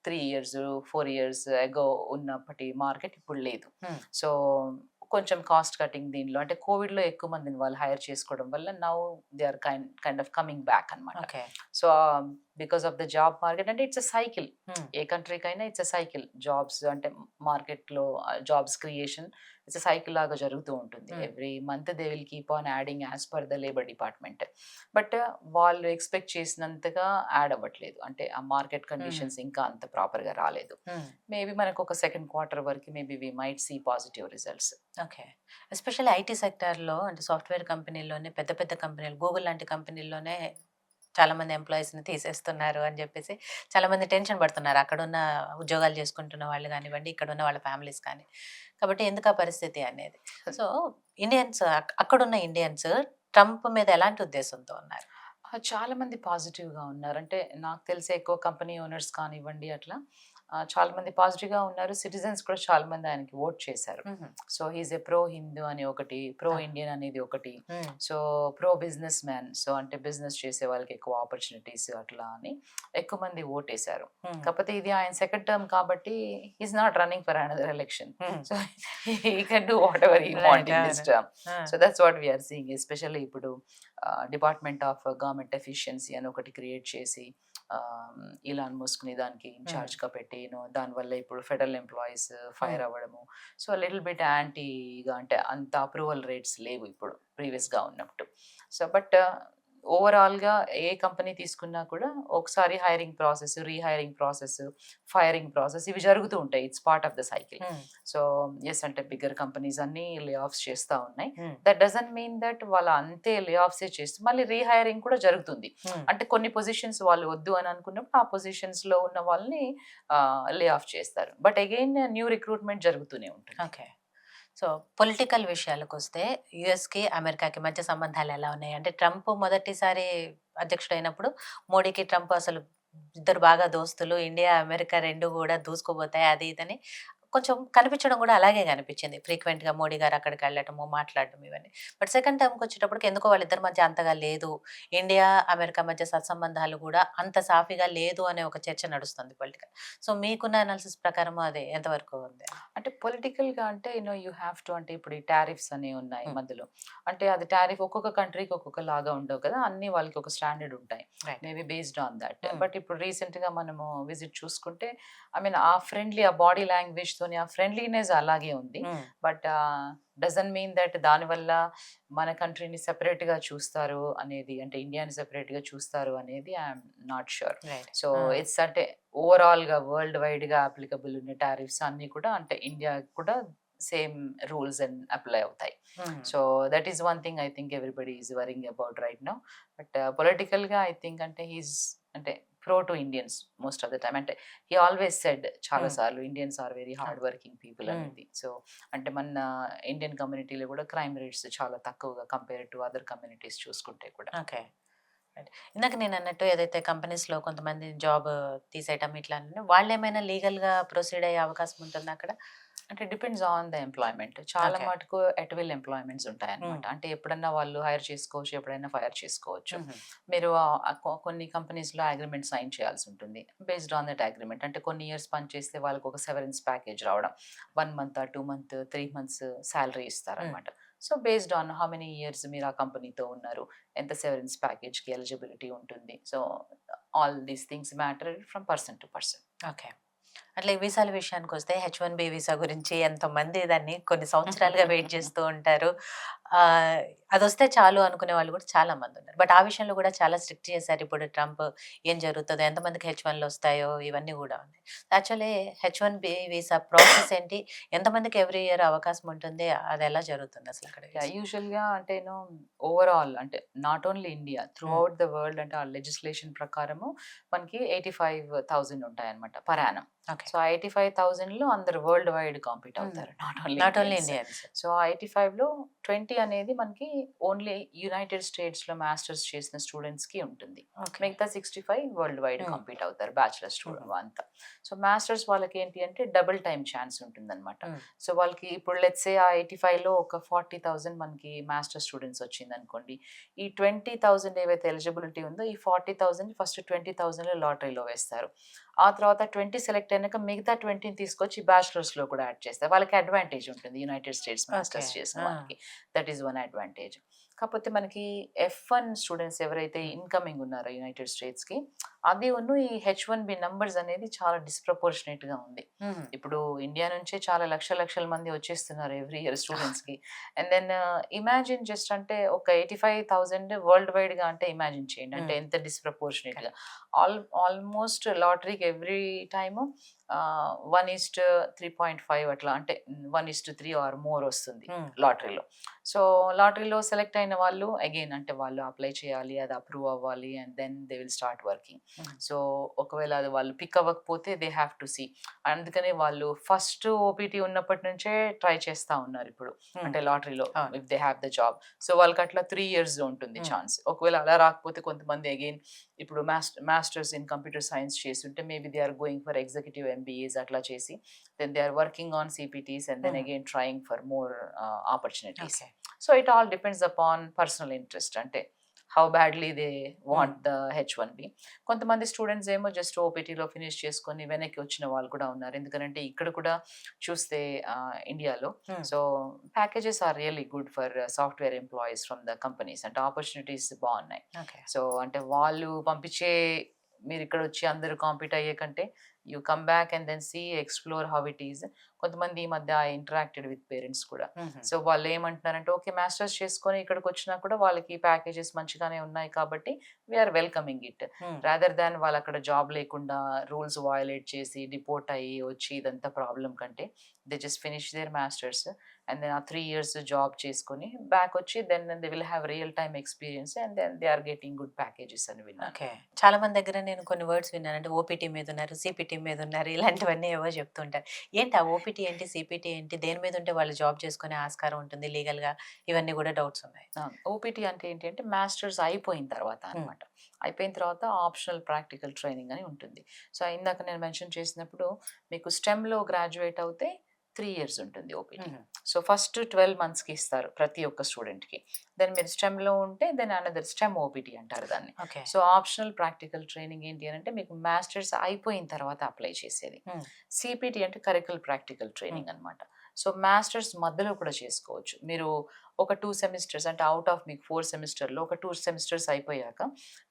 3 years 4 years అగో ఉన్నప్పటి మార్కెట్ ఇప్పుడు లేదు. సో కొంచెం కాస్ట్ కటింగ్ దీనిలో అంటే కోవిడ్లో ఎక్కువ మందిని వాళ్ళు హైర్ చేసుకోవడం వల్ల now they are kind of coming back అనమాట. So because of the job market అంటే ఇట్స్ అ సైకిల్, ఏ కంట్రీకైనా ఇట్స్ అ సైకిల్. జాబ్స్ అంటే మార్కెట్లో jobs creation it's a cycle లాగా జరుగుతూ ఉంటుంది. Every month they will keep on adding as per the labour department. But వాళ్ళు expect చేసినంతగా యాడ్ అవ్వట్లేదు. అంటే ఆ మార్కెట్ కండిషన్స్ ఇంకా అంత ప్రాపర్గా రాలేదు. మేబీ మనకు ఒక సెకండ్ క్వార్టర్ వరకు maybe we might see positive results.
Okay. Especially IT సెక్టార్లో అంటే సాఫ్ట్వేర్ కంపెనీల్లోనే, పెద్ద పెద్ద కంపెనీలు, గూగుల్ లాంటి కంపెనీల్లోనే చాలా మంది ఎంప్లాయీస్ని తీసేస్తున్నారు అని చెప్పేసి చాలా మంది టెన్షన్ పడుతున్నారు. అక్కడున్న ఉద్యోగాలు చేసుకుంటున్న వాళ్ళు కానివ్వండి, ఇక్కడ ఉన్న వాళ్ళ ఫ్యామిలీస్ కానీ. కాబట్టి ఎందుకు ఆ పరిస్థితి అనేది. సో ఇండియన్స్, అక్కడున్న ఇండియన్స్ ట్రంప్ మీద ఎలాంటి ఉద్దేశంతో ఉన్నారు?
చాలా మంది పాజిటివ్గా ఉన్నారు. అంటే నాకు తెలిసే ఎక్కువ కంపెనీ ఓనర్స్ కానివ్వండి అట్లా చాలా మంది పాజిటివ్గా ఉన్నారు. సిటిజన్స్ కూడా చాలా మంది ఆయనకి ఓట్ చేశారు. సో హీస్ ఏ ప్రో హిందూ అని ఒకటి, ప్రో ఇండియన్ అనేది ఒకటి, so pro business man, so అంటే బిజినెస్ చేసే వాళ్ళకి ఎక్కువ ఆపర్చునిటీస్ అట్లా అని ఎక్కువ మంది ఓటేశారు. కాకపోతే ఇది ఆయన సెకండ్ టర్మ్ కాబట్టి he's not running for another election. So he can do whatever he want in this term. So that's what we're seeing. Especially ఇప్పుడు డిపార్ట్మెంట్ ఆఫ్ గవర్నమెంట్ ఎఫిషియన్సీ అని ఒకటి క్రియేట్ చేసి ఇలాన్ మస్క్ని దానికి ఇన్ఛార్జ్గా పెట్టి దానివల్ల ఇప్పుడు ఫెడరల్ ఎంప్లాయీస్ ఫైర్ అవ్వడము. సో లిటిల్ బిట్ యాంటీగా అంటే అంత అప్రూవల్ రేట్స్ లేవు ఇప్పుడు ప్రీవియస్గా ఉన్నట్టు. సో బట్ ఓవరాల్గా ఏ కంపెనీ తీసుకున్నా కూడా ఒకసారి hiring process, rehiring process, firing process ఇవి జరుగుతూ ఉంటాయి. It's part of the cycle. So yes అంటే బిగ్గర్ కంపెనీస్ అన్ని లే ఆఫ్స్ చేస్తూ ఉన్నాయి. దట్ డజంట్ మీన్ దట్ వాళ్ళు అంతే లే ఆఫ్సే చేస్తూ మళ్ళీ రీహైరింగ్ కూడా జరుగుతుంది. అంటే కొన్ని పొజిషన్స్ వాళ్ళు వద్దు అని అనుకున్నప్పుడు ఆ పొజిషన్స్లో ఉన్న వాళ్ళని లే ఆఫ్ చేస్తారు. బట్ అగైన్ న్యూ రిక్రూట్మెంట్ జరుగుతూనే ఉంటుంది.
ఓకే. సో పొలిటికల్ విషయాలకు వస్తే యుఎస్కి అమెరికాకి మధ్య సంబంధాలు ఎలా ఉన్నాయి? అంటే ట్రంప్ మొదటిసారి అధ్యక్షుడైనప్పుడు మోడీకి ట్రంప్ అసలు ఇద్దరు బాగా దోస్తులు, ఇండియా అమెరికా రెండు కూడా దూసుకుపోతాయి అది ఇదని కొంచెం కనిపించడం కూడా అలాగే కనిపించింది. ఫ్రీక్వెంట్గా మోడీ గారు అక్కడికి వెళ్ళటము, మాట్లాడటం ఇవన్నీ. బట్ సెకండ్ టర్మ్కి వచ్చేటప్పటికి ఎందుకో వాళ్ళిద్దరి మధ్య అంతగా లేదు, ఇండియా అమెరికా మధ్య సత్సంబంధాలు కూడా అంత సాఫీగా లేదు అనే ఒక చర్చ నడుస్తుంది పొలిటికల్. సో మీకున్న అనాలిసిస్ ప్రకారం అది ఎంతవరకు ఉంది?
అంటే పొలిటికల్గా అంటే యూ హ్యావ్ టు అంటే ఇప్పుడు ఈ టారిఫ్స్ అనేవి ఉన్నాయి మధ్యలో. అంటే అది టారిఫ్ ఒక్కొక్క కంట్రీకి ఒక్కొక్క లాగా ఉండవు కదా, అన్ని వాళ్ళకి ఒక స్టాండర్డ్ ఉంటాయి maybe based on that. But ఇప్పుడు రీసెంట్గా మనము విజిట్ చూసుకుంటే ఐ మీన్ ఆ ఫ్రెండ్లీ, ఆ బాడీ లాంగ్వేజ్ తోని ఆ ఫ్రెండ్లీనెస్ అలాగే ఉంది. బట్ డజంట్ మీన్ దట్ దానివల్ల మన కంట్రీని సెపరేట్గా చూస్తారు అనేది, అంటే ఇండియాని సెపరేట్గా చూస్తారు అనేది I'm not sure. So it's అంటే ఓవరాల్గా వరల్డ్ వైడ్గా అప్లికబుల్ ఉన్న టారిఫ్స్ అన్నీ కూడా అంటే ఇండియా కూడా సేమ్ రూల్స్ అండ్ అప్లై అవుతాయి. So that is one thing I think everybody is worrying about right now. But పొలిటికల్గా ఐ థింక్ అంటే హీస్ అంటే pro to Indians most of the time. అంటే హీ ఆల్వేస్ సెడ్ చాలా సార్లు Indians are very hard working people అనేది. So అంటే మన Indian కమ్యూనిటీలో కూడా క్రైమ్ రేట్స్ చాలా తక్కువగా కంపేర్ టు అదర్ కమ్యూనిటీస్ చూసుకుంటే కూడా.
ఓకే. ఇందాక నేను అన్నట్టు ఏదైతే కంపెనీస్లో కొంతమంది జాబ్ తీసేయటం ఇట్లా వాళ్ళు ఏమైనా లీగల్గా ప్రొసీడ్ అయ్యే అవకాశం ఉంటుంది అక్కడ?
అంటే డిపెండ్స్ ఆన్ ద ఎంప్లాయ్మెంట్. చాలా మటుకు ఎట్ విల్ ఎంప్లాయ్మెంట్స్ ఉంటాయి అనమాట. అంటే ఎప్పుడన్నా వాళ్ళు హైర్ చేసుకోవచ్చు, ఎప్పుడైనా ఫైర్ చేసుకోవచ్చు. మీరు కొన్ని కంపెనీస్లో అగ్రిమెంట్ సైన్ చేయాల్సి ఉంటుంది. బేస్డ్ ఆన్ దట్ అగ్రిమెంట్ అంటే కొన్ని ఇయర్స్ పనిచేస్తే వాళ్ళకి ఒక సెవరెన్స్ ప్యాకేజ్ రావడం, 1 month 2 months 3 months శాలరీ ఇస్తారనమాట. So based on how many years మీరు ఆ కంపెనీతో ఉన్నారు, ఎంత సెవరెన్స్ ప్యాకేజ్కి ఎలిజిబిలిటీ ఉంటుంది. So all these things matter from person to person.
Okay. అట్లా వీసాల విషయానికొస్తే H1B వీసా గురించి ఎంతమంది దాన్ని కొన్ని సంవత్సరాలుగా వెయిట్ చేస్తూ ఉంటారు. ఆహ్, అదొస్తే చాలు అనుకునే వాళ్ళు కూడా చాలా మందున్నారు. బట్ ఆ విషయంలో కూడా చాలా స్ట్రిక్ట్ చేశారు ఇప్పుడు ట్రంప్. ఏం జరుగుతదో, ఎంతమందికి H1లు ఇవన్నీ గూడా ఉన్నాయి. యాక్చువల్లీ H1B వీసా ప్రాసెస్ ఏంటి? ఎంతమందికి ఎవ్రీ ఇయర్ అవకాశం ఉంటుంది? అదెలా జరుగుతుందసలక్కడ
యాహ్!
వీసా?
యూజువల్‌గా అంటేను ఓవరాల్ అంటే నాట్ ఓన్లీ ఇండియా త్రూ
హ్మ్.
ఔట్ ద వరల్డ్ అంటే ఆ లెజిస్లేషన్ ప్రకారము మనకి 85,000 ఉంటాయన్నమాట పర్ యానమ్.
ఓకే.
సో, ఆ 85,000లో అందరూ వరల్డ్ వైడ్ కాంపీట్
హ్మ్.
అవుతారు. Not only
not only
Indians.
Indians.
So, ఆ 85లో 20 అనేది మనకి ఓన్లీ యునైటెడ్ స్టేట్స్‌లో మాస్టర్స్ చేసిన స్టూడెంట్స్‌కి ఉంటుంది.
ఓకే.
మిగతా 65 వరల్డ్ వైడ్
హ్మ్.
కాంపీట్ అవుతారు బ్యాచిలర్
హుహు.
స్టూడెంట్ అంతా. సో, మాస్టర్స్ వాళ్ళకేంటి అంటే డబుల్ టైమ్ ఛాన్స్ ఉంటుందన్నమాట.
హ్మ్.
సో, వాళ్ళకి ఇప్పుడు లెట్స్ సే ఆ 85లో ఒక 40,000 మనకి మాస్టర్స్ స్టూడెంట్స్ వచ్చిందనుకోండి. ఈ 20,000 ఏవైతే ఎలిజిబిలిటీ ఉందో ఈ 40,000 ఫస్ట్ 20,000లో లాటరీలో వేస్తారు. ఆ తర్వాత 20 సెలెక్ట్ అయినాక మిగతా 20ని తీసుకొచ్చి బ్యాచిలర్స్‌లో కూడా యాడ్ చేస్తారు. వాళ్ళకి అడ్వాంటేజ్ ఉంటుంది యునైటెడ్ స్టేట్స్
ఓకే.
మాస్టర్స్ చేసిన
ఆ!
వాళ్ళకి. That is one advantage. కాకపోతే మనకి F1 స్టూడెంట్స్ ఎవరైతే
హ్మ్.
ఇన్‌కమింగ్ ఉన్నారో యునైటెడ్ స్టేట్స్‌కి అది ఈ H1B నంబర్స్ అనేది చాలా డిస్‌ప్రపోర్షనేట్‌గా ఉంది.
హుహు.
ఇప్పుడు ఇండియా నుంచే చాలా లక్షల మంది వచ్చేస్తున్నారు ఎవ్రీ ఇయర్ స్టూడెంట్స్‌కి. అండ్ దెన్ ఇమాజిన్ జస్ట్ అంటే ఒక 85,000 వరల్డ్ వైడ్‌గా అంటే ఇమాజిన్ చేయండి. అంటే
హ్మ్.
ఎంత డిస్‌ప్రపోర్షనేట్‌గా.
కరెక్ట్.
ఆల్మోస్ట్ లాటరీకి ఎవ్రీ టైము 1:3.5 అట్లా అంటే 1:3 ఆర్ మోర్ వస్తుంది
హ్మ్.
లాటరీలో. సో, లాటరీలో సెలెక్ట్ అయిన వాళ్ళు అగైన్ అంటే వాళ్ళు అప్లై చేయాలి. అది అప్రూవ్ అవ్వాలి. And then they will start working.
Hmm.
So, ఒకవేళ అది వాళ్ళు పిక్ అవ్వకపోతే దే హావ్ టు సీ. అందుకనే వాళ్ళు ఫస్ట్ ఓపీటీ ఉన్నప్పటి నుంచే ట్రై చేస్తా ఉన్నారిప్పుడు.
హ్మ్.
అంటే లాటరీలో
అవును.
If they have the job. So, వాళ్ళకట్లా 3 ఇయర్స్ ఉంటుంది
హ్మ్.
ఛాన్స్. ఒకవేళ అలా రాకపోతే కొంతమంది అగైన్ ఇప్పుడు మాస్టర్స్ ఇన్ కంప్యూటర్ సైన్స్ చేసుంటే maybe they are going for executive MBAs అట్లా చేసి then they are working on CPTs and then
హుహు.
Again trying for more opportunities.
Okay.
So, it all depends upon personal interest. అంటే how badly they
hmm.
Want the H1B. కొంతమంది students ఏమో just ఓపీటీలో finish చేసుకొని వెనక్కి వచ్చిన వాళ్ళు కూడా ఉన్నారు. ఎందుకనంటే ఇక్కడ కూడా చూస్తే ఇండియాలో
hmm.
So packages are really good for software employees from the companies. అంటే ఆపర్చునిటీస్ బావున్నాయి.
ఓకే.
సో, అంటే వాళ్ళు పంపించే మీరిక్కడొచ్చి అందరూ కాంపీట్ అయ్యే కంటే you come back and then see explore how it is. కొంతమంది ఈ మధ్య ఐ ఇంటరాక్టెడ్ విత్ పేరెంట్స్ కూడా.
హుహు.
So, వాళ్ళేమంటున్నారంటే okay. మాస్టర్స్ చేసుకొని ఇక్కడికొచ్చినా కూడా వాళ్ళకి ప్యాకేజెస్ మంచిగానే ఉన్నాయి కాబట్టి వి ఆర్ వెల్కమింగ్ ఇట్.
హ్మ్.
రాదర్ దాన్ వాళ్ళక్కడ జాబ్ లేకుండా రూల్స్ వయలేట్ చేసి డిపోర్ట్ అయ్యి వచ్చి ఇదంతా ప్రాబ్లమ్ కంటే they just finish their masters and then ఆ 3 ఇయర్స్ జాబ్ చేసుకొని బ్యాకొచ్చి then they will have real time experience and then they are getting good packages అని విన్నాను.
ఓకే. చాలా మంది దగ్గర నేను కొన్ని వర్డ్స్ విన్నాను. అంటే ఓపీటీ మీదున్నారు, సీపీటీ మీదున్నారు ఇలాంటివన్నీ ఏవో చెప్తుంటారు. ఏంటి ఆ ఓపీటీ ఏంటి? సీపీటీ ఏంటి? దేని మీద ఉంటే వాళ్ళు జాబ్ చేసుకునే ఆస్కారం ఉంటుంది లీగల్‌గా? ఇవన్నీ గూడా డౌట్స్ ఉన్నాయి.
ఓపీటీ అంటే ఏంటి అంటే మాస్టర్స్ అయిపోయిన తర్వాత
హ్మ్.
అన్నమాట. అయిపోయిన తర్వాత ఆప్షనల్ ప్రాక్టికల్ ట్రైనింగ్ అని ఉంటుంది. సో, ఇందాక నేను మెన్షన్ చేసినప్పుడు మీకు స్టెమ్‌లో గ్రాడ్యుయేట్ అవుతే 3 ఇయర్స్ ఉంటుంది ఓపీటీ.
హుహు.
సో, ఫస్ట్ 12 మంత్స్‌కి ఇస్తారు ప్రతి ఒక్క స్టూడెంట్‌కి. దెన్ మీరు స్టెమ్‌లో ఉంటే దెన్ అనదర్ స్టెమ్ ఓపీటీ అంటారు దాన్ని.
Okay.
So, optional practical training ఏంటి అనంటే మీకు మాస్టర్స్ అయిపోయిన తర్వాత అప్లై చేసేది.
హ్మ్.
సీపీటీ అంటే కరిక్యులర్ ప్రాక్టికల్
హ్మ్.
ట్రైనింగ్ అన్నమాట. సో, మాస్టర్స్ మధ్యలో కూడా చేసుకోవచ్చు. మీరు ఒక 2 సెమిస్టర్స్ అంటే ఔట్ ఆఫ్ మీకు 4 సెమిస్టర్‌లో ఒక 2 సెమిస్టర్స్ అయిపోయాక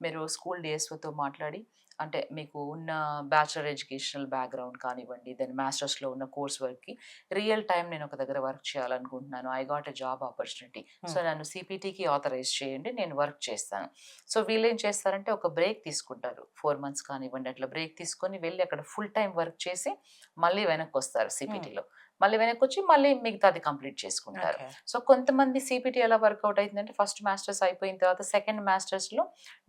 మీరు స్కూల్ డీఎస్ఓతో మాట్లాడి అంటే మీకు ఉన్న బ్యాచిలర్ ఎడ్యుకేషనల్ బ్యాక్‌గ్రౌండ్ కానివ్వండి, దెన్ మాస్టర్స్‌లో ఉన్న కోర్స్ వర్క్‌కి రియల్ టైమ్ నేను ఒక దగ్గర వర్క్ చేయాలనుకుంటున్నాను. I got a job opportunity. So,
హ్మ్.
నన్ను సీపీటీకి ఆథరైజ్ చేయండి. నేను వర్క్ చేస్తాను. సో, వీళ్ళేం చేస్తారంటే ఒక బ్రేక్ తీసుకుంటారు. 4 మంత్స్ కానివ్వండి అట్లా బ్రేక్ తీసుకొని వెళ్లి అక్కడ ఫుల్ టైమ్ వర్క్ చేసి మళ్ళీ వెనక్కొస్తారు
హ్మ్.
సీపీటీలో. మళ్ళీ వెనక్కొచ్చి మళ్ళీ మిగతాది కంప్లీట్ చేసుకుంటారు.
ఓకే.
సో, కొంతమంది సీపీటీ ఎలా వర్కౌట్ అయితుందంటే ఫస్ట్ మాస్టర్స్ అయిపోయిన తర్వాత సెకండ్ మాస్టర్స్‌లో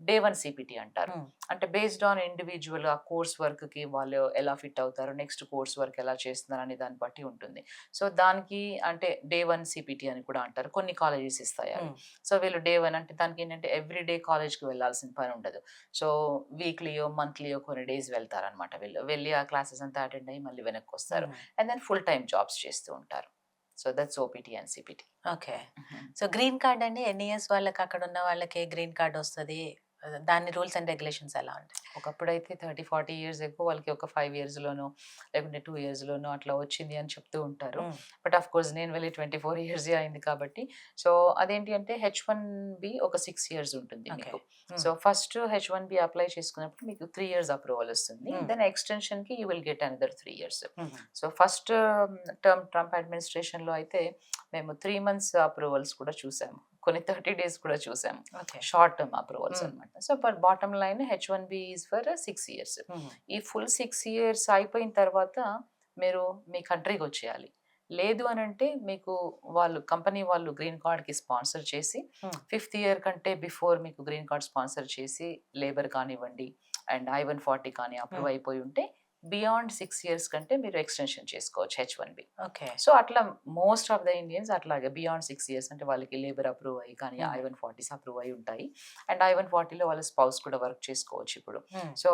డే 1 సీపీటీ అంటారు.
హ్మ్.
అంటే బేస్డ్ ఆన్ ఇండివిడ్యువల్ ఆ కోర్స్ వర్క్‌కి వాళ్ళు ఎలా ఫిట్ అవుతారు, నెక్స్ట్ కోర్స్ వర్క్ ఎలా చేస్తున్నారు అనే దాన్ని బట్టి ఉంటుంది. సో, దానికి అంటే డే 1 సీపీటీ అని కూడా అంటారు. కొన్ని కాలేజెస్ ఇస్తాయి అవి.
హ్మ్.
సో, వీళ్ళు డే 1 అంటే దానికేంటంటే ఎవ్రీ డే కాలేజ్‌కి వెళ్ళాల్సిన పని ఉండదు. సో, వీక్లీయో, మంత్లీయో కొన్ని డేస్ వెళ్తారనమాట వీళ్ళు. వెళ్లి ఆ క్లాసెస్ అంతా అటెండ్ అయ్యి మళ్ళీ వెనక్కొస్తారు.
Hmm.
And then full time jobs చేస్తూ ఉంటారు. So, that's OPT and CPT.
Okay.
హుహు.
సో, గ్రీన్ కార్డ్ అండి ఎన్ని ఇయర్స్ వాళ్ళకి అక్కడున్న వాళ్ళకి గ్రీన్ కార్డ్ ఒస్తది? దాని రూల్స్ అండ్ రెగ్యులేషన్స్ ఎలా ఉంటాయి?
ఒకప్పుడైతే 30-40 ఇయర్స్ ఎక్కువ వాళ్ళకి ఒక 5 ఇయర్స్‌లోనో లేకుంటే 2 ఇయర్స్‌లోనో అట్లా వచ్చింది అని చెప్తూ ఉంటారు.
హ్మ్.
బట్ ఆఫ్ కోర్స్ నేను వెళ్ళి 24 ఇయర్సే అయింది కాబట్టి. సో, అదేంటి అంటే హెచ్-1బీ ఒక 6 ఇయర్స్ ఉంటుంది
ఓకే.
మీకు.
హ్మ్.
సో, ఫస్ట్ హెచ్-1బీ అప్లై చేసుకున్నప్పుడు మీకు 3 ఇయర్స్ అప్రూవల్ వస్తుంది.
హ్మ్.
దెన్ ఎక్స్‌టెన్షన్‌కి you will get another 3 years.
హుహు.
సో, ఫస్ట్ టర్మ్ ట్రంప్ అడ్మినిస్ట్రేషన్‌లో అయితే మేము 3 మంత్స్ అప్రూవల్స్ కూడా చూసాము. కొన్ని 30 డేస్ కూడా చూసాము.
Okay.
Short term approvals
hmm.
అన్నమాట. So, but bottom line H-1B is for 6 years.
హుహు.
ఈ ఫుల్ 6 ఇయర్స్ అయిపోయిన తర్వాత మీరు మీ కంట్రీకొచ్చేయాలి. లేదు అనంటే మీకు కంపెనీ వాళ్ళు గ్రీన్ కార్డ్‌కి స్పాన్సర్ చేసి
హ్మ్.
5th ఇయర్ కంటే బిఫోర్ మీకు గ్రీన్ కార్డ్ స్పాన్సర్ చేసి లేబర్ కానివ్వండి అండ్ I-140 కానీ అప్రూవ్
హ్మ్.
అయిపోయి ఉంటే బియాండ్ 6 ఇయర్స్ కంటే మీరు ఎక్స్‌టెన్షన్ చేసుకోవచ్చు హెచ్-1బీ.
ఓకే.
సో, అట్లా మోస్ట్ ఆఫ్ ద ఇండియన్స్ అట్లాగే బియాండ్ 6 ఇయర్స్ అంటే వాళ్ళకి లేబర్ అప్రూవ్ అయ్యి కానీ
హ్మ్.
I-140s అప్రూవ్ అయ్యి ఉంటాయి. అండ్ I-140లో వాళ్ళ స్పౌస్ కూడా వర్క్ చేసుకోవచ్చు ఇప్పుడు.
Hmm.
So,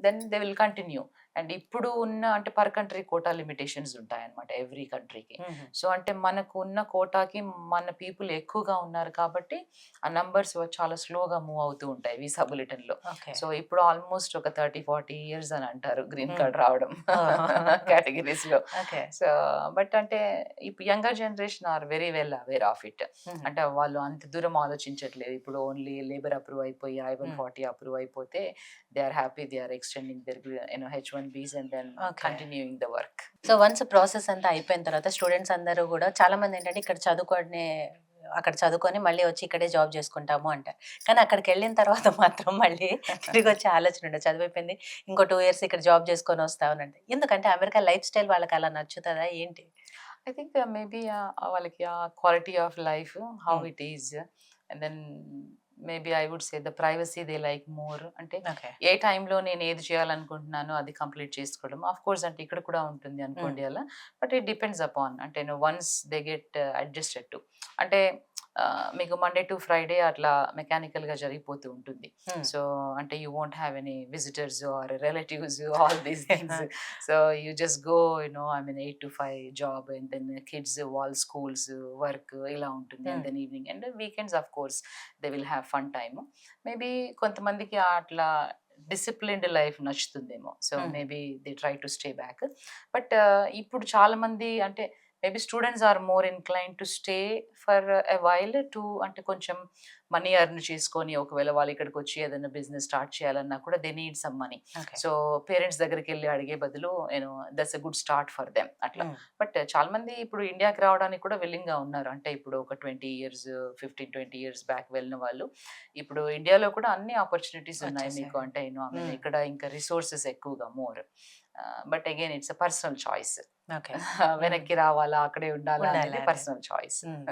then they will continue. And ఇప్పుడు ఉన్న అంటే పర్ కంట్రీ కోటా లిమిటేషన్స్ ఉంటాయన్నమాట ఎవ్రీ కంట్రీకి.
హుహు.
సో, అంటే మనకు ఉన్న కోటాకి మన పీపుల్ ఎక్కువగా ఉన్నారు కాబట్టి ఆ నంబర్స్ చాలా స్లోగా మూవ్ అవుతూ ఉంటాయి వీసా బులెటిన్‌లో.
ఓకే.
సో, ఇప్పుడు ఆల్మోస్ట్ ఒక 30-40 ఇయర్స్ అని అంటారు గ్రీన్
హ్మ్.
కార్డ్ రావడం
ఓహో!
కేటగిరీస్‌లో.
ఓకే.
సో, బట్ అంటే ఇప్పుడు younger generation are very well aware of it.
హుహు.
అంటే వాళ్ళు అంత దూరం ఆలోచించట్లేదు. ఇప్పుడు ఓన్లీ లేబర్ అప్రూవ్ అయిపోయి
హ్మ్.
I-140 అప్రూవ్ అయిపోతే they are happy. They are extending their H-1Bs and then
okay.
Continuing the work.
So, once process అంతా అయిపోయిన తర్వాత స్టూడెంట్స్ అందరూ గూడా చాలామందేంటంటే అక్కడ చదువుకొని మళ్ళీ వచ్చి ఇక్కడే జాబ్ జేసుకుంటాము అంటారు. కానీ అక్కడికెళ్ళిన తర్వాత మాత్రం మళ్ళీ తిరిగొచ్చే ఆలోచన ఉండదు. చదివైపోయింది. ఇంకో 2 ఇయర్స్ ఇక్కడ జాబ్ జేసుకొని వస్తామనంటే. ఎందుకంటే అమెరికా లైఫ్ స్టైల్ వాళ్ళకలా నచ్చుతదా ఏంటి?
ఐ థింక్ మేబీ వాళ్ళకి ఆ quality of life how
hmm.
It is and then maybe I would say the privacy they like more. అంటే
ఓకే.
ఏ టైంలో నేను ఏది చేయాలనుకుంటున్నానో అది కంప్లీట్ చేసుకోవడం. ఆఫ్ కోర్స్ అంటే ఇక్కడ కూడా ఉంటుంది
హ్మ్.
అనుకోండి అలా. బట్ ఇట్ డిపెండ్స్ అపాన్ అంటే once they get adjusted to. అంటే మీకు మండే టు ఫ్రైడే అట్లా మెకానికల్‌గా జరిగిపోతూ ఉంటుంది.
హ్మ్.
సో, అంటే you won't have any visitors or relatives all these things. So, you just go, 8 to 5 job and then kids, వాళ్ళ schools, work ఇలా ఉంటుంది. And
హ్మ్.
then evening and weekends of course they will have fun time. Maybe కొంతమందికి అట్లా disciplined life నచ్చుతుందేమో. So,
hmm.
Maybe they try to stay back. But ఇప్పుడు చాలా మంది అంటే maybe students are more inclined to stay for a while to అంటే కొంచెం money earn చేసుకొని ఒకవేళ వాళ్ళు ఇక్కడికొచ్చి ఏదైనా బిజినెస్ స్టార్ట్ చేయాలన్నా కూడా they need some money.
Okay.
So, parents దగ్గరికెళ్ళి అడిగే బదులు that's a good start for them అట్లా.
హ్మ్.
బట్ చాలా మంది ఇప్పుడు ఇండియాకి రావడానికి కూడా విల్లింగ్‌గా ఉన్నారు. అంటే ఇప్పుడు ఒక 20 ఇయర్స్, 15, 20 ఇయర్స్ బ్యాక్ వెళ్ళిన వాళ్ళు ఇప్పుడు ఇండియాలో కూడా అన్ని ఆపర్చునిటీస్ ఉన్నాయి మీకు.
వచ్చేసారు.
అంటే
హ్మ్.
ఇక్కడ ఇంకా రిసోర్సెస్ ఎక్కువగా more. But again it's a personal choice.
Okay. హ్మ్.
వెనక్కి రావాలా, అక్కడే ఉండాలా
ఉండాలి
అనేది
అదే.
Personal choice.
హ్మ్.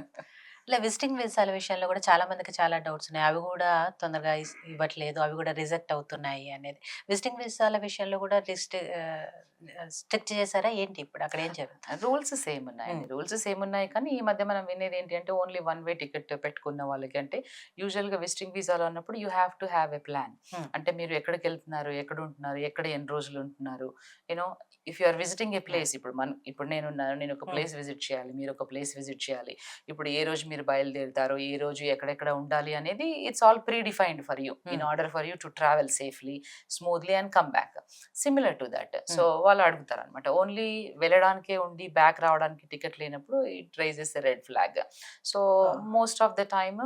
ఇలా విజిటింగ్ వీసాల విషయంలో గూడా చాలా మందికి చాలా డౌట్స్ ఉన్నాయి. అవి గూడా తొందరగా ఇవ్వట్లేదు. అవి గూడా రిజెక్ట్ అవుతున్నాయి అనేది. విజిటింగ్ వీసాల విషయంలో గూడా స్ట్రిక్ట్ చేసారా ఏంటి ఇప్పుడు? అక్కడ ఏం జరుగుతుంది?
రూల్స్ సేమ్ ఉన్నాయండి.
హ్మ్.
రూల్స్ సేమ్ ఉన్నాయి. కానీ ఈ మధ్య మనం వినేది ఏంటి అంటే ఓన్లీ వన్ వే టికెట్ పెట్టుకున్న వాళ్ళకి అంటే యూజువల్‌గా విజిటింగ్ వీసాలో ఉన్నప్పుడు you have to have a plan.
హ్మ్.
అంటే మీరు ఎక్కడికెళ్తున్నారు? ఎక్కడ ఉంటున్నారు? ఎక్కడ ఎన్ని రోజులు ఉంటున్నారు? ఇఫ్ యూ ఆర్ విజిటింగ్ ఎ
హ్మ్.
ప్లేస్ ఇప్పుడు నేనున్నాను. నేను ఒక
హ్మ్.
ప్లేస్ విజిట్ చేయాలి. మీరు ఒక ప్లేస్ విజిట్ చేయాలి. ఇప్పుడు ఏ రోజు మీరు బయలుదేరుతారో, ఏ రోజు ఎక్కడెక్కడ ఉండాలి అనేది it's all predefined for you. In
hmm.
Order for you to travel safely, smoothly and come back. Similar to that. So,
hmm.
వాళ్ళు అడుగుతారనమాట. ఓన్లీ వెళ్ళడానికే ఉండి బ్యాక్ రావడానికి టికెట్ లేనప్పుడు it raises a red flag. So,
oh!
Most of the time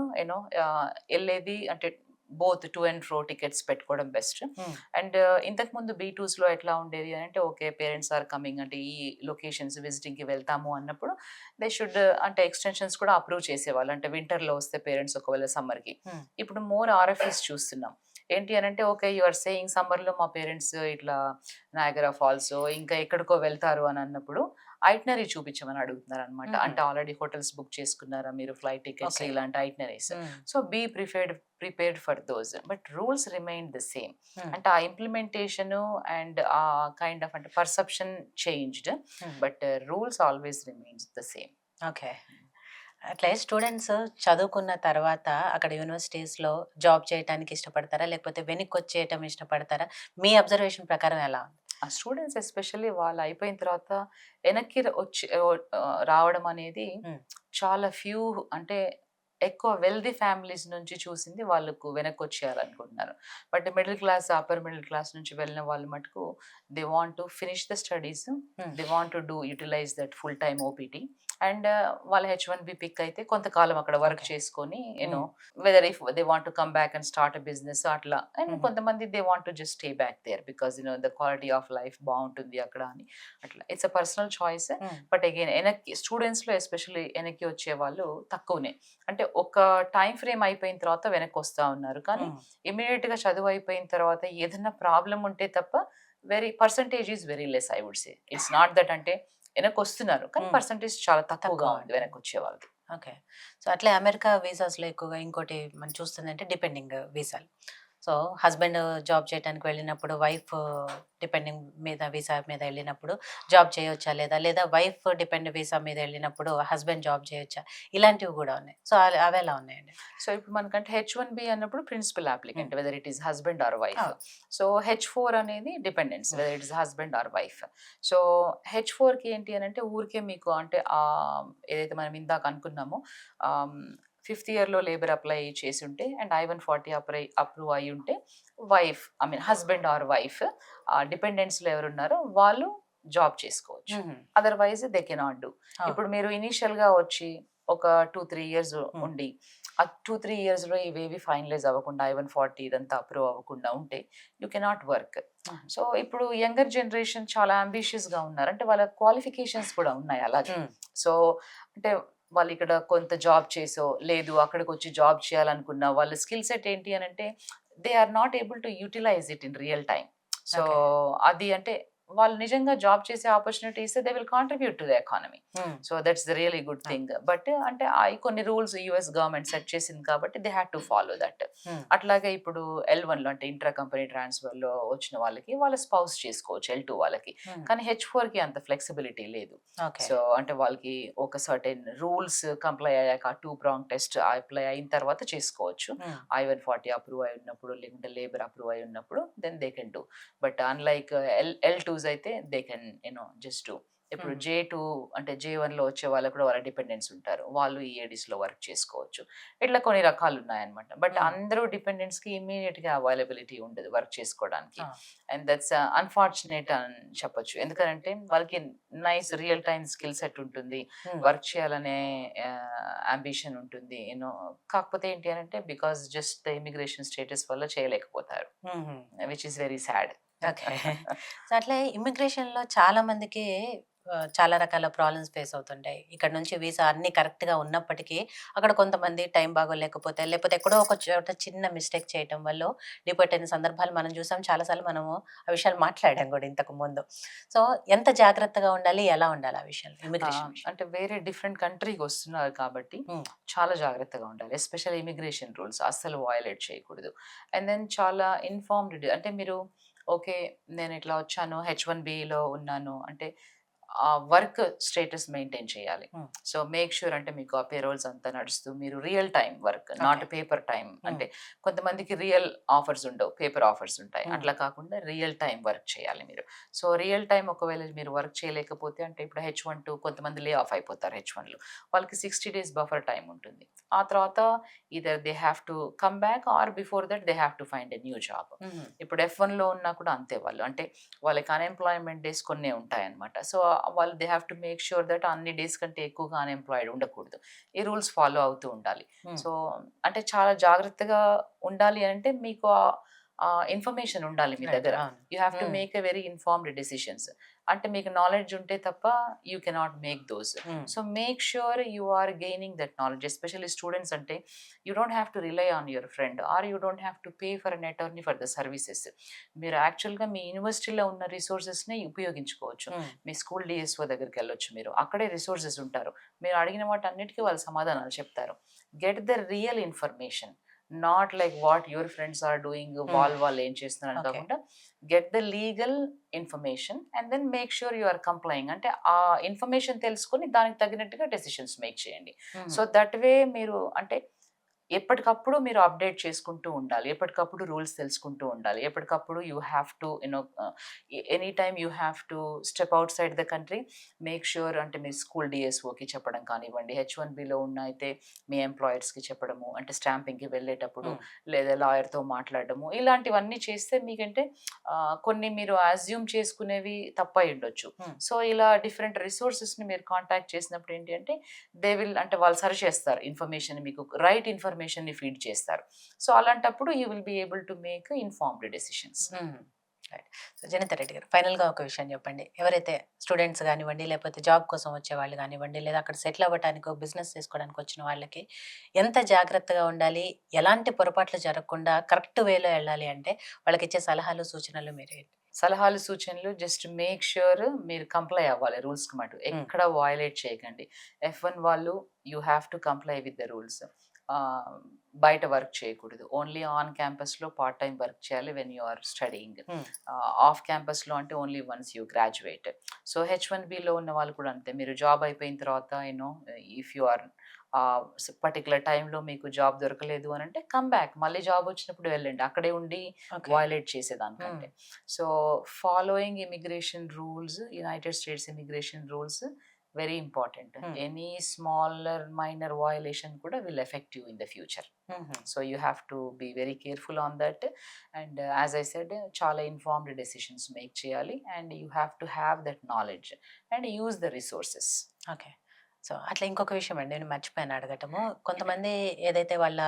ఎళ్ళేది అంటే both to and fro tickets పెట్టుకోవడం best.
Hmm.
And ఇంతకుముందు బీ2స్‌లో ఎట్లా ఉండేది అంటే ఓకే. పేరెంట్స్ ఆర్ కమింగ్ అంటే ఈ లొకేషన్స్ విజిటింగ్‌కి వెళ్తాము అన్నప్పుడు దే షుడ్ అంటే ఎక్స్‌టెన్షన్స్ కూడా అప్రూవ్ చేసేవాళ్ళు. అంటే వింటర్‌లో వస్తే పేరెంట్స్ ఒకవేళ సమ్మర్‌కి.
హ్మ్.
ఇప్పుడు మోర్ ఆర్ఎఫ్ఈస్ చూస్తున్నాం. ఏంటి అనంటే ఓకే. యూ ఆర్ సేయింగ్ సమ్మర్‌లో మా పేరెంట్స్ ఇట్లా నయాగరా ఫాల్సో ఇంకా ఎక్కడికో వెళ్తారు అని అన్నప్పుడు ఐటినరీ చూపించమని అడుగుతున్నారనమాట.
హుహు.
అంటే ఆల్రెడీ హోటల్స్ బుక్ చేసుకున్నారా మీరు ఫ్లైట్ టికెట్స్
ఓకే.
ఇలాంటి itineraries.
Hmm.
So, be prepared for those. But rules remain the same.
Hmm.
అంటే ఆ ఇంప్లిమెంటేషను అండ్ ఆ కైండ్ ఆఫ్ అంటే perception changed.
Hmm.
But rules always remains the same.
Okay. అట్లే students చదువుకున్న తర్వాత అక్కడ యూనివర్సిటీస్‌లో job చేయటానికి ఇష్టపడతారా? లేకపోతే వెనక్కొచ్చేయటం ఇష్టపడతారా? మీ అబ్జర్వేషన్ ప్రకారం ఎలా ఉంది?
ఆ స్టూడెంట్స్ ఎస్పెషల్లీ వాళ్ళు అయిపోయిన తర్వాత వెనక్కి రావడం అనేది
హ్మ్.
చాలా ఫ్యూ అంటే ఎక్కువ వెల్దీ ఫ్యామిలీస్ నుంచి చూసింది వాళ్ళకు వెనక్కి వచ్చేయాలనుకుంటున్నారు. But middle class, upper middle class నుంచి వెళ్ళిన వాళ్ళు మటుకు they want to finish the studies, they want to do utilize that full time OPT. And వాళ్ళ H1B పిక్ అయితే కొంతకాలం అక్కడ వర్క్
Okay.
చేసుకొని you know whether if they want to come back and start a business అట్లా. And కొంతమంది they want to just stay back there because the quality of life బాగుంటుంది అక్కడ అని అట్లా. It's a personal choice. But again వెనక్కి స్టూడెంట్స్లో especially వెనక్కి వచ్చే వాళ్ళు తక్కువనే. అంటే ఒక టైం ఫ్రేమ్ అయిపోయిన తర్వాత వెనక్కి వస్తూ ఉన్నారు, కానీ ఇమీడియట్గా చదువు అయిపోయిన తర్వాత ఏదైనా ప్రాబ్లం ఉంటే తప్ప very percentage is very less I would say. It's not that అంటే వెనక్కి వస్తున్నారు, కానీ పర్సంటేజ్ చాలా తక్కువగా ఉంది వెనక్కి వచ్చే వాళ్ళది.
ఓకే. సో అట్లే అమెరికా వీసాస్‌లో ఎక్కువగా ఇంకోటి మనం చూస్తుందంటే డిపెండింగ్ వీసాలు. సో హస్బెండ్ జాబ్ చేయటానికి వెళ్ళినప్పుడు వైఫ్ డిపెండింగ్ మీద వీసా మీద వెళ్ళినప్పుడు జాబ్ చేయొచ్చా లేదా? లేదా వైఫ్ డిపెండ్ వీసా మీద వెళ్ళినప్పుడు హస్బెండ్ జాబ్ చేయొచ్చా? ఇలాంటివి కూడా ఉన్నాయి. సో అవెలా ఉన్నాయండి?
సో ఇప్పుడు మనకంటే H1B అన్నప్పుడు principal applicant whether it is husband or wife.
Oh.
So H4 అనేది dependence whether it is husband or wife. So H4కి ఏంటి అని అంటే ఊరికే మీకు అంటే ఏదైతే మనం ఇందాక అనుకున్నామో ఫిఫ్త్ ఇయర్లో లేబర్ అప్లై చేసి ఉంటే అండ్ I-140 అప్రూవ్ అయి ఉంటే wife I mean husband or wife డిపెండెంట్స్లో ఎవరున్నారో వాళ్ళు జాబ్ చేసుకోవచ్చు. Otherwise they cannot do. ఇప్పుడు మీరు ఇనీషియల్గా వచ్చి ఒక 2-3 ఇయర్స్ ఉండి ఆ 2-3 ఇయర్స్లో ఇవేవి ఫైనలైజ్ అవ్వకుండా I-140 ఇదంతా అప్రూవ్ అవ్వకుండా ఉంటే యూ కెనాట్ వర్క్. సో ఇప్పుడు యంగర్ జనరేషన్ చాలా అంబిషియస్గా ఉన్నారు, అంటే వాళ్ళ క్వాలిఫికేషన్స్ కూడా ఉన్నాయి అలాగే. సో అంటే వాళ్ళు ఇక్కడ కొంత జాబ్ చేసో లేదు అక్కడికి వచ్చి జాబ్ చేయాలనుకున్న వాళ్ళ స్కిల్ సెట్ ఏంటి అని అంటే they are not able to utilize it in real time. So అది అంటే వాళ్ళు నిజంగా జాబ్ చేసే ఆపర్చునిటీ ఇస్తే they will contribute to the economy. So that's the really good thing. But అంటే కొన్ని రూల్స్ యుఎస్ గవర్నమెంట్ సెట్ చేసింది కాబట్టి they had to follow that. అట్లాగే ఇప్పుడు L1లో అంటే ఇంట్రా కంపెనీ ట్రాన్స్ఫర్లో వచ్చిన వాళ్ళకి వాళ్ళ స్పౌస్ చేసుకోవచ్చు L2 వాళ్ళకి, కానీ H4కి అంత ఫ్లెక్సిబిలిటీ లేదు. సో అంటే వాళ్ళకి ఒక సర్టెన్ రూల్స్ కంప్లై అయ్యాక 2-prong టెస్ట్ అప్లై అయిన తర్వాత చేసుకోవచ్చు. I-140 అప్రూవ్ అయి ఉన్నప్పుడు లేకుంటే లేబర్ అప్రూవ్ అయి ఉన్నప్పుడు then they can do. But unlike L2s అయితే దే కెన్ జస్ట్ డూ. ఇప్పుడు J2 అంటే J1లో వచ్చే వాళ్ళకు కూడా వాళ్ళ డిపెండెంట్స్ ఉంటారు, వాళ్ళు ఈ ఏడీస్లో వర్క్ చేసుకోవచ్చు. ఇట్లా కొన్ని రకాలు ఉన్నాయన్నమాట. బట్ అందరూ డిపెండెంట్స్కి ఇమీడియట్గా అవైలబిలిటీ ఉండదు వర్క్ చేసుకోవడానికి. అండ్ దట్స్ అన్ఫార్చునేట్ అని చెప్పొచ్చు, ఎందుకంటే వాళ్ళకి nice real time skill set ఉంటుంది, వర్క్ చేయాలనే అంబిషన్ ఉంటుంది కాకపోతే ఏంటి అని అంటే because just the immigration status వల్ల చేయలేకపోతారు, which is very sad.
Okay. So అట్లే ఇమ్మిగ్రేషన్‌లో చాలా మందికి చాలా రకాల ప్రాబ్లమ్స్ ఫేస్ అవుతుంటాయి. ఇక్కడ నుంచి వీసా అన్నీ కరెక్ట్‌గా ఉన్నప్పటికీ అక్కడ కొంతమంది టైం బాగోలేకపోతే, లేకపోతే ఎక్కడో ఒక చోట చిన్న మిస్టేక్ చేయటం వల్లో డిపోర్ట్ అయిన సందర్భాలు మనం చూసాం. చాలా సార్లు మనము ఆ విషయాలు మాట్లాడాం కూడా ఇంతకు ముందు. సో ఎంత జాగ్రత్తగా ఉండాలి? ఎలా ఉండాలి ఆ విషయంలో ఇమ్మిగ్రేషన్ విషయంలో?
అంటే వేరే డిఫరెంట్ కంట్రీకి వస్తున్నారు కాబట్టి చాలా జాగ్రత్తగా ఉండాలి. ఎస్పెషల్ ఇమిగ్రేషన్ రూల్స్ అస్సలు వయలేట్ చేయకూడదు. అండ్ దెన్ చాలా ఇన్ఫార్మ్డ్ అంటే మీరు ఓకే నేను ఇట్లా వచ్చాను H1Bలో ఉన్నాను అంటే ఆ వర్క్ స్టేటస్ మెయింటైన్ చేయాలి. సో మేక్ ష్యూర్ అంటే మీకు ఆ పేరోల్స్ అంతా నడుస్తూ మీరు real time work, not paper time. అంటే కొంతమందికి రియల్ ఆఫర్స్ ఉండవు, పేపర్ ఆఫర్స్ ఉంటాయి. అట్లా కాకుండా రియల్ టైం వర్క్ చేయాలి మీరు. సో రియల్ టైం ఒకవేళ మీరు వర్క్ చేయలేకపోతే అంటే ఇప్పుడు H1 కొంతమంది లే ఆఫ్ అయిపోతారు H1లో, వాళ్ళకి 60 days బఫర్ టైం ఉంటుంది. ఆ తర్వాత either they have to come back or before that they have to find a new job. ఇప్పుడు F1లో ఉన్నా కూడా అంతే, వాళ్ళు అంటే వాళ్ళకి అన్ఎంప్లాయ్మెంట్ డేస్ కొన్ని ఉంటాయన్నమాట. సో వాళ్ళు they have to make sure that అన్ని డేస్ కంటే ఎక్కువగా అన్ఎంప్లాయిడ్ ఉండకూడదు, ఈ రూల్స్ ఫాలో అవుతూ ఉండాలి. సో అంటే చాలా జాగ్రత్తగా ఉండాలి అంటే మీకు ఇన్ఫర్మేషన్ ఉండాలి మీ దగ్గర. You have to make a very informed decisions. అంటే మీకు నాలెడ్జ్ ఉంటే తప్ప you cannot make those. So make sure you are gaining that knowledge. Especially students అంటే you don't have to rely on your friend or you don't have to pay for an attorney for the services. మీరు యాక్చువల్గా మీ యూనివర్సిటీలో ఉన్న రిసోర్సెస్ని ఉపయోగించుకోవచ్చు. మీ school DSO దగ్గరికి వెళ్ళొచ్చు, మీరు అక్కడే రిసోర్సెస్ ఉంటారు, మీరు అడిగిన వాటి అన్నిటికీ వాళ్ళు సమాధానాలు చెప్తారు. Get the real information, not like what your friends are doing, వాళ్ళు ఏం చేస్తున్నారు కాకుండా get the legal information and then make sure you are complying. అంటే ఆ ఇన్ఫర్మేషన్ తెలుసుకొని దానికి తగినట్టుగా డెసిషన్స్ మేక్ చేయండి. సో దట్ వే మీరు అంటే ఎప్పటికప్పుడు మీరు అప్డేట్ చేసుకుంటూ ఉండాలి. ఎప్పటికప్పుడు రూల్స్ తెలుసుకుంటూ ఉండాలి. ఎప్పటికప్పుడు you have to any time you have to step out side the country. Make sure అంటే మీ స్కూల్ డిఎస్ఓకి చెప్పడం కానివ్వండి, H1Bలో ఉన్న అయితే మీ ఎంప్లాయర్స్‌కి చెప్పడము, అంటే స్టాంపింగ్‌కి వెళ్ళేటప్పుడు
హ్మ్.
లేదా లాయర్‌తో మాట్లాడడము, ఇలాంటివన్నీ చేస్తే మీకంటే కొన్ని మీరు అస్యూమ్ చేసుకునేవి తప్పయ్యుండొచ్చు.
హ్మ్.
సో, ఇలా డిఫరెంట్ రిసోర్సెస్‌ని మీరు కాంటాక్ట్ చేసినప్పుడు ఏంటి అంటే దే విల్ అంటే వాళ్ళు సర్చ్ చేస్తారు ఇన్ఫర్మేషన్, మీకు రైట్ ఇన్ఫర్మేషన్‌ని ఫీడ్ చేస్తారు. సో, అలాంటప్పుడు you will be able to make informed decisions.
హ్మ్. రైట్. సో, జనిత రెడ్డి గారు ఫైనల్‌గా ఒక విషయం చెప్పండి. ఎవరైతే స్టూడెంట్స్ గానివ్వండి, లేకపోతే జాబ్ కోసం వచ్చేవాళ్ళు గానివ్వండి, లేదా అక్కడ సెటిల్ అవ్వటానికో, బిజినెస్ చేసుకోవడానికి వచ్చిన వాళ్ళకి ఎంత జాగ్రత్తగా ఉండాలి? ఎలాంటి పొరపాట్లు జరగకుండా కరెక్ట్ వేలో ఎళ్ళాలి అంటే వాళ్ళకిచ్చే సలహాలు, సూచనలు మీరేంటి?
సలహాలు, సూచనలు జస్ట్ మేక్ ష్యూర్ మీరు కంప్లై అవ్వాలి రూల్స్‌కి మటు.
హ్మ్.
ఎక్కడ వయలేట్ చేయకండి. F1 వాళ్ళు you have to comply with the rules. బయట వర్క్ చేయకూడదు. ఓన్లీ ఆన్ క్యాంపస్‌లో పార్ట్ టైమ్ వర్క్ చేయాలి when you are studying.
Hmm.
Off క్యాంపస్‌లో అంటే only once you graduate. So, H1Bలో ఉన్న వాళ్ళు కూడా అంతే. మీరు జాబ్ అయిపోయిన తర్వాత ఇఫ్ యూ ఆర్ పర్టిక్యులర్ టైమ్‌లో మీకు జాబ్ దొరకలేదు అనంటే కమ్ బ్యాక్. మళ్ళీ జాబ్ వచ్చినప్పుడు వెళ్ళండి. అక్కడే ఉండి
ఓకే.
Violate
hmm.
చేసేదానికంటే. So, following immigration rules, united states immigration rules very important.
Hmm.
Any smaller minor violation కూడా will effect you in the future.
హుహు.
So, you have to be very careful on that. And as I said చాలా informed decisions make చేయాలి. And you have to have that knowledge and use the resources.
Okay. So, అట్లా ఇంకొక విషయం అండి. నేను మర్చిపోయాను అడగటము. కొంతమంది ఏదైతే వాళ్ళ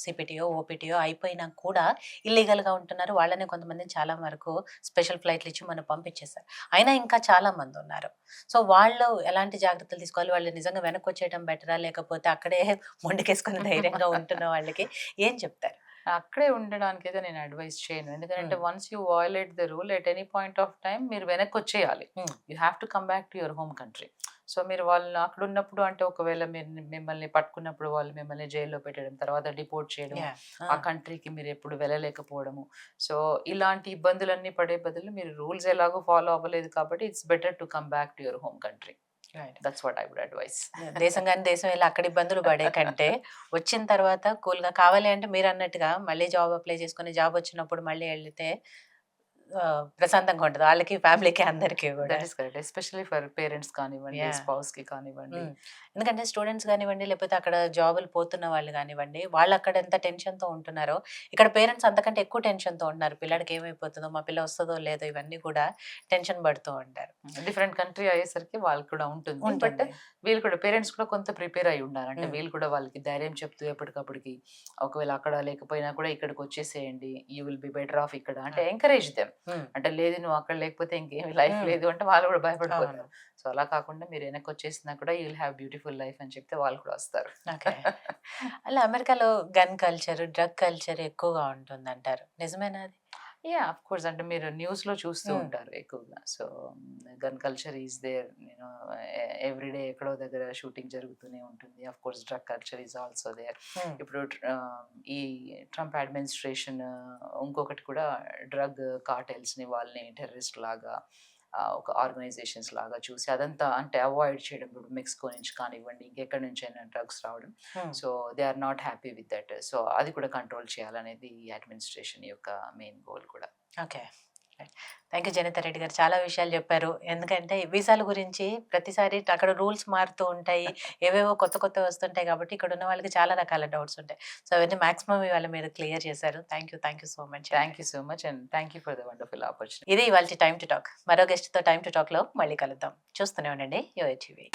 సీపీటీయో, ఓపీటీయో అయిపోయినా కూడా ఇల్లీగల్‌గా ఉంటున్నారు. వాళ్ళని కొంతమందిని చాలా వరకు స్పెషల్ ఫ్లైట్‌లు ఇచ్చి మనం పంపించేసారు. అయినా ఇంకా చాలా మందున్నారు. సో, వాళ్ళు ఎలాంటి జాగ్రత్తలు తీసుకోవాలి? వాళ్ళు నిజంగా వెనక్కొచ్చేయడం బెటరా? లేకపోతే అక్కడే మొండికేసుకొని ధైర్యంగా ఉంటున్న వాళ్ళకి ఏం చెప్తారు?
అక్కడే ఉండడానికైతే నేను అడ్వైస్ చేయను. ఎందుకంటే
హ్మ్.
Once you violate the rule at any point of time మీరు వెనక్కొచ్చేయాలి.
హ్మ్.
You have to come back to your home country. So, మీరు వాళ్ళు అక్కడున్నప్పుడు అంటే ఒకవేళ మిమ్మల్ని పట్టుకున్నప్పుడు వాళ్ళు మిమ్మల్ని జైల్‌లో పెట్టడం, తర్వాత డిపోర్ట్ చేయడము,
యాహ్!
ఆ
ఆ!
కంట్రీకి మీరెప్పుడు వెళ్ళలేకపోవడము. సో, ఇలాంటి ఇబ్బందులన్నీ పడే బదులు మీరు రూల్స్ ఎలాగో ఫాలో అవ్వలేదు కాబట్టి it's better to come back to your home country.
Right.
That's what I would advise.
దేశం గాని దేశం ఎళ్లి అక్కడ ఇబ్బందులు పడే కంటే, వచ్చిన తర్వాత కూల్‌గా కావాలి అంటే మీరన్నట్టుగా మళ్ళీ జాబ్ అప్లై చేసుకొని జాబ్ వచ్చినప్పుడు మళ్ళీ ఎళ్ళితే ప్రశాంతంగా ఉంటది. ఆళ్ళకి, ఫ్యామిలీకి అందరికి గూడా.
That is correct. Especially for parents కానివ్వండి,
యాహ్!
స్పౌస్‌కి కానివ్వండి.
హ్మ్. ఎందుకంటే స్టూడెంట్స్ గానివ్వండి, లేకపోతే అక్కడ జాబులు పోతున్న వాళ్ళు గానివ్వండి, వాళ్ళక్కడ ఎంత టెన్షన్‌తో ఉంటున్నారో, ఇక్కడ పేరెంట్స్ అంతకంటే ఎక్కువ టెన్షన్‌తో ఉంటున్నారు. పిల్లాడికి ఏమైపోతుందో, మా పిల్ల వస్తదో లేదో ఇవన్నీ కూడా టెన్షన్ పడుతూ ఉంటారు.
డిఫరెంట్ కంట్రీ అయ్యేసరికి వాళ్ళకి కూడా ఉంటుంది. బట్
ఉంటుంది.
వీళ్ళు కూడా పేరెంట్స్ కూడా కొంత ప్రిపేర్ అయ్యి ఉండాలి. అంటే
హ్మ్.
వీళ్ళు కూడా వాళ్ళకి ధైర్యం చెప్తూ ఎప్పటికప్పటికి ఒకవేళ అక్కడ లేకపోయినా కూడా ఇక్కడికొచ్చేసేయండి. You will be better off ఇక్కడ అంటే
ఆ!
Encourage them.
హ్మ్.
అంటే లేదు నువ్వు అక్కడ లేకపోతే ఇంకేమి లైఫ్
హ్మ్.
లేదు అంటే వాళ్ళు కూడా
అవును.
భయపడిపోతారు. సో, అలా కాకుండా మీరు వెనక్కొచ్చేసినా కూడా you will have beautiful life అని చెప్తే వాళ్ళు కూడా వస్తారు.
ఓకే. అలా అమెరికాలో గన్ కల్చర్, డ్రగ్ కల్చర్ ఎక్కువగా ఉంటుందంటారు. నిజమేనా అది?
యాహ్! ఆఫ్ కోర్స్ అంటే మీరు న్యూస్‌లో చూస్తూ
హ్మ్.
ఉంటారు ఎక్కువగా. So, gun culture is there. Everyday ఎక్కడో దగ్గర షూటింగ్ జరుగుతూనే ఉంటుంది. Of course drug culture is also there.
Hmm.
ఇప్పుడు ఈ ట్రంప్ అడ్మినిస్ట్రేషన్ ఇంకొకటి కూడా డ్రగ్ కార్టెల్స్‌ని వాళ్ళని టెర్రరిస్ట్ లాగా ఒక ఆర్గనైజేషన్స్ లాగా చూసి అదంతా అంటే అవాయిడ్ చేయడం. ఇప్పుడు మెక్సికో నుంచి కానివ్వండి, ఇంకెక్కడి నుంచైనా డ్రగ్స్ రావడం.
Hmm.
So, they are not happy with that. So, అది కూడా కంట్రోల్ చేయాలనేది ఈ అడ్మినిస్ట్రేషన్ యొక్క మెయిన్ గోల్ కూడా.
Okay. Right. Thank you Janitha Reddy గారు. చాలా విషయాలు చెప్పారు. ఎందుకంటే వీసాల గురించి ప్రతిసారి అక్కడ రూల్స్ మారుతూ ఉంటాయి. ఏవేవో కొత్త కొత్తవి వస్తుంటాయి కాబట్టి ఇక్కడున్న వాళ్ళకి చాలా రకాల డౌట్స్ ఉంటాయి. సో, అవన్నీ మాక్సిమం ఇవాళ మీరు క్లియర్ చేశారు. థాంక్ యూ సో మచ్ అండి.
Thank you so much and thank you for the wonderful opportunity.
ఇది ఇవాల్టి టైమ్ టు టాక్. మరో గెస్ట్‌తో టైమ్ టు టాక్‌లో మళ్ళీ కలుద్దాం. చూస్తూనే ఉండండి యోహెచ్‌వి.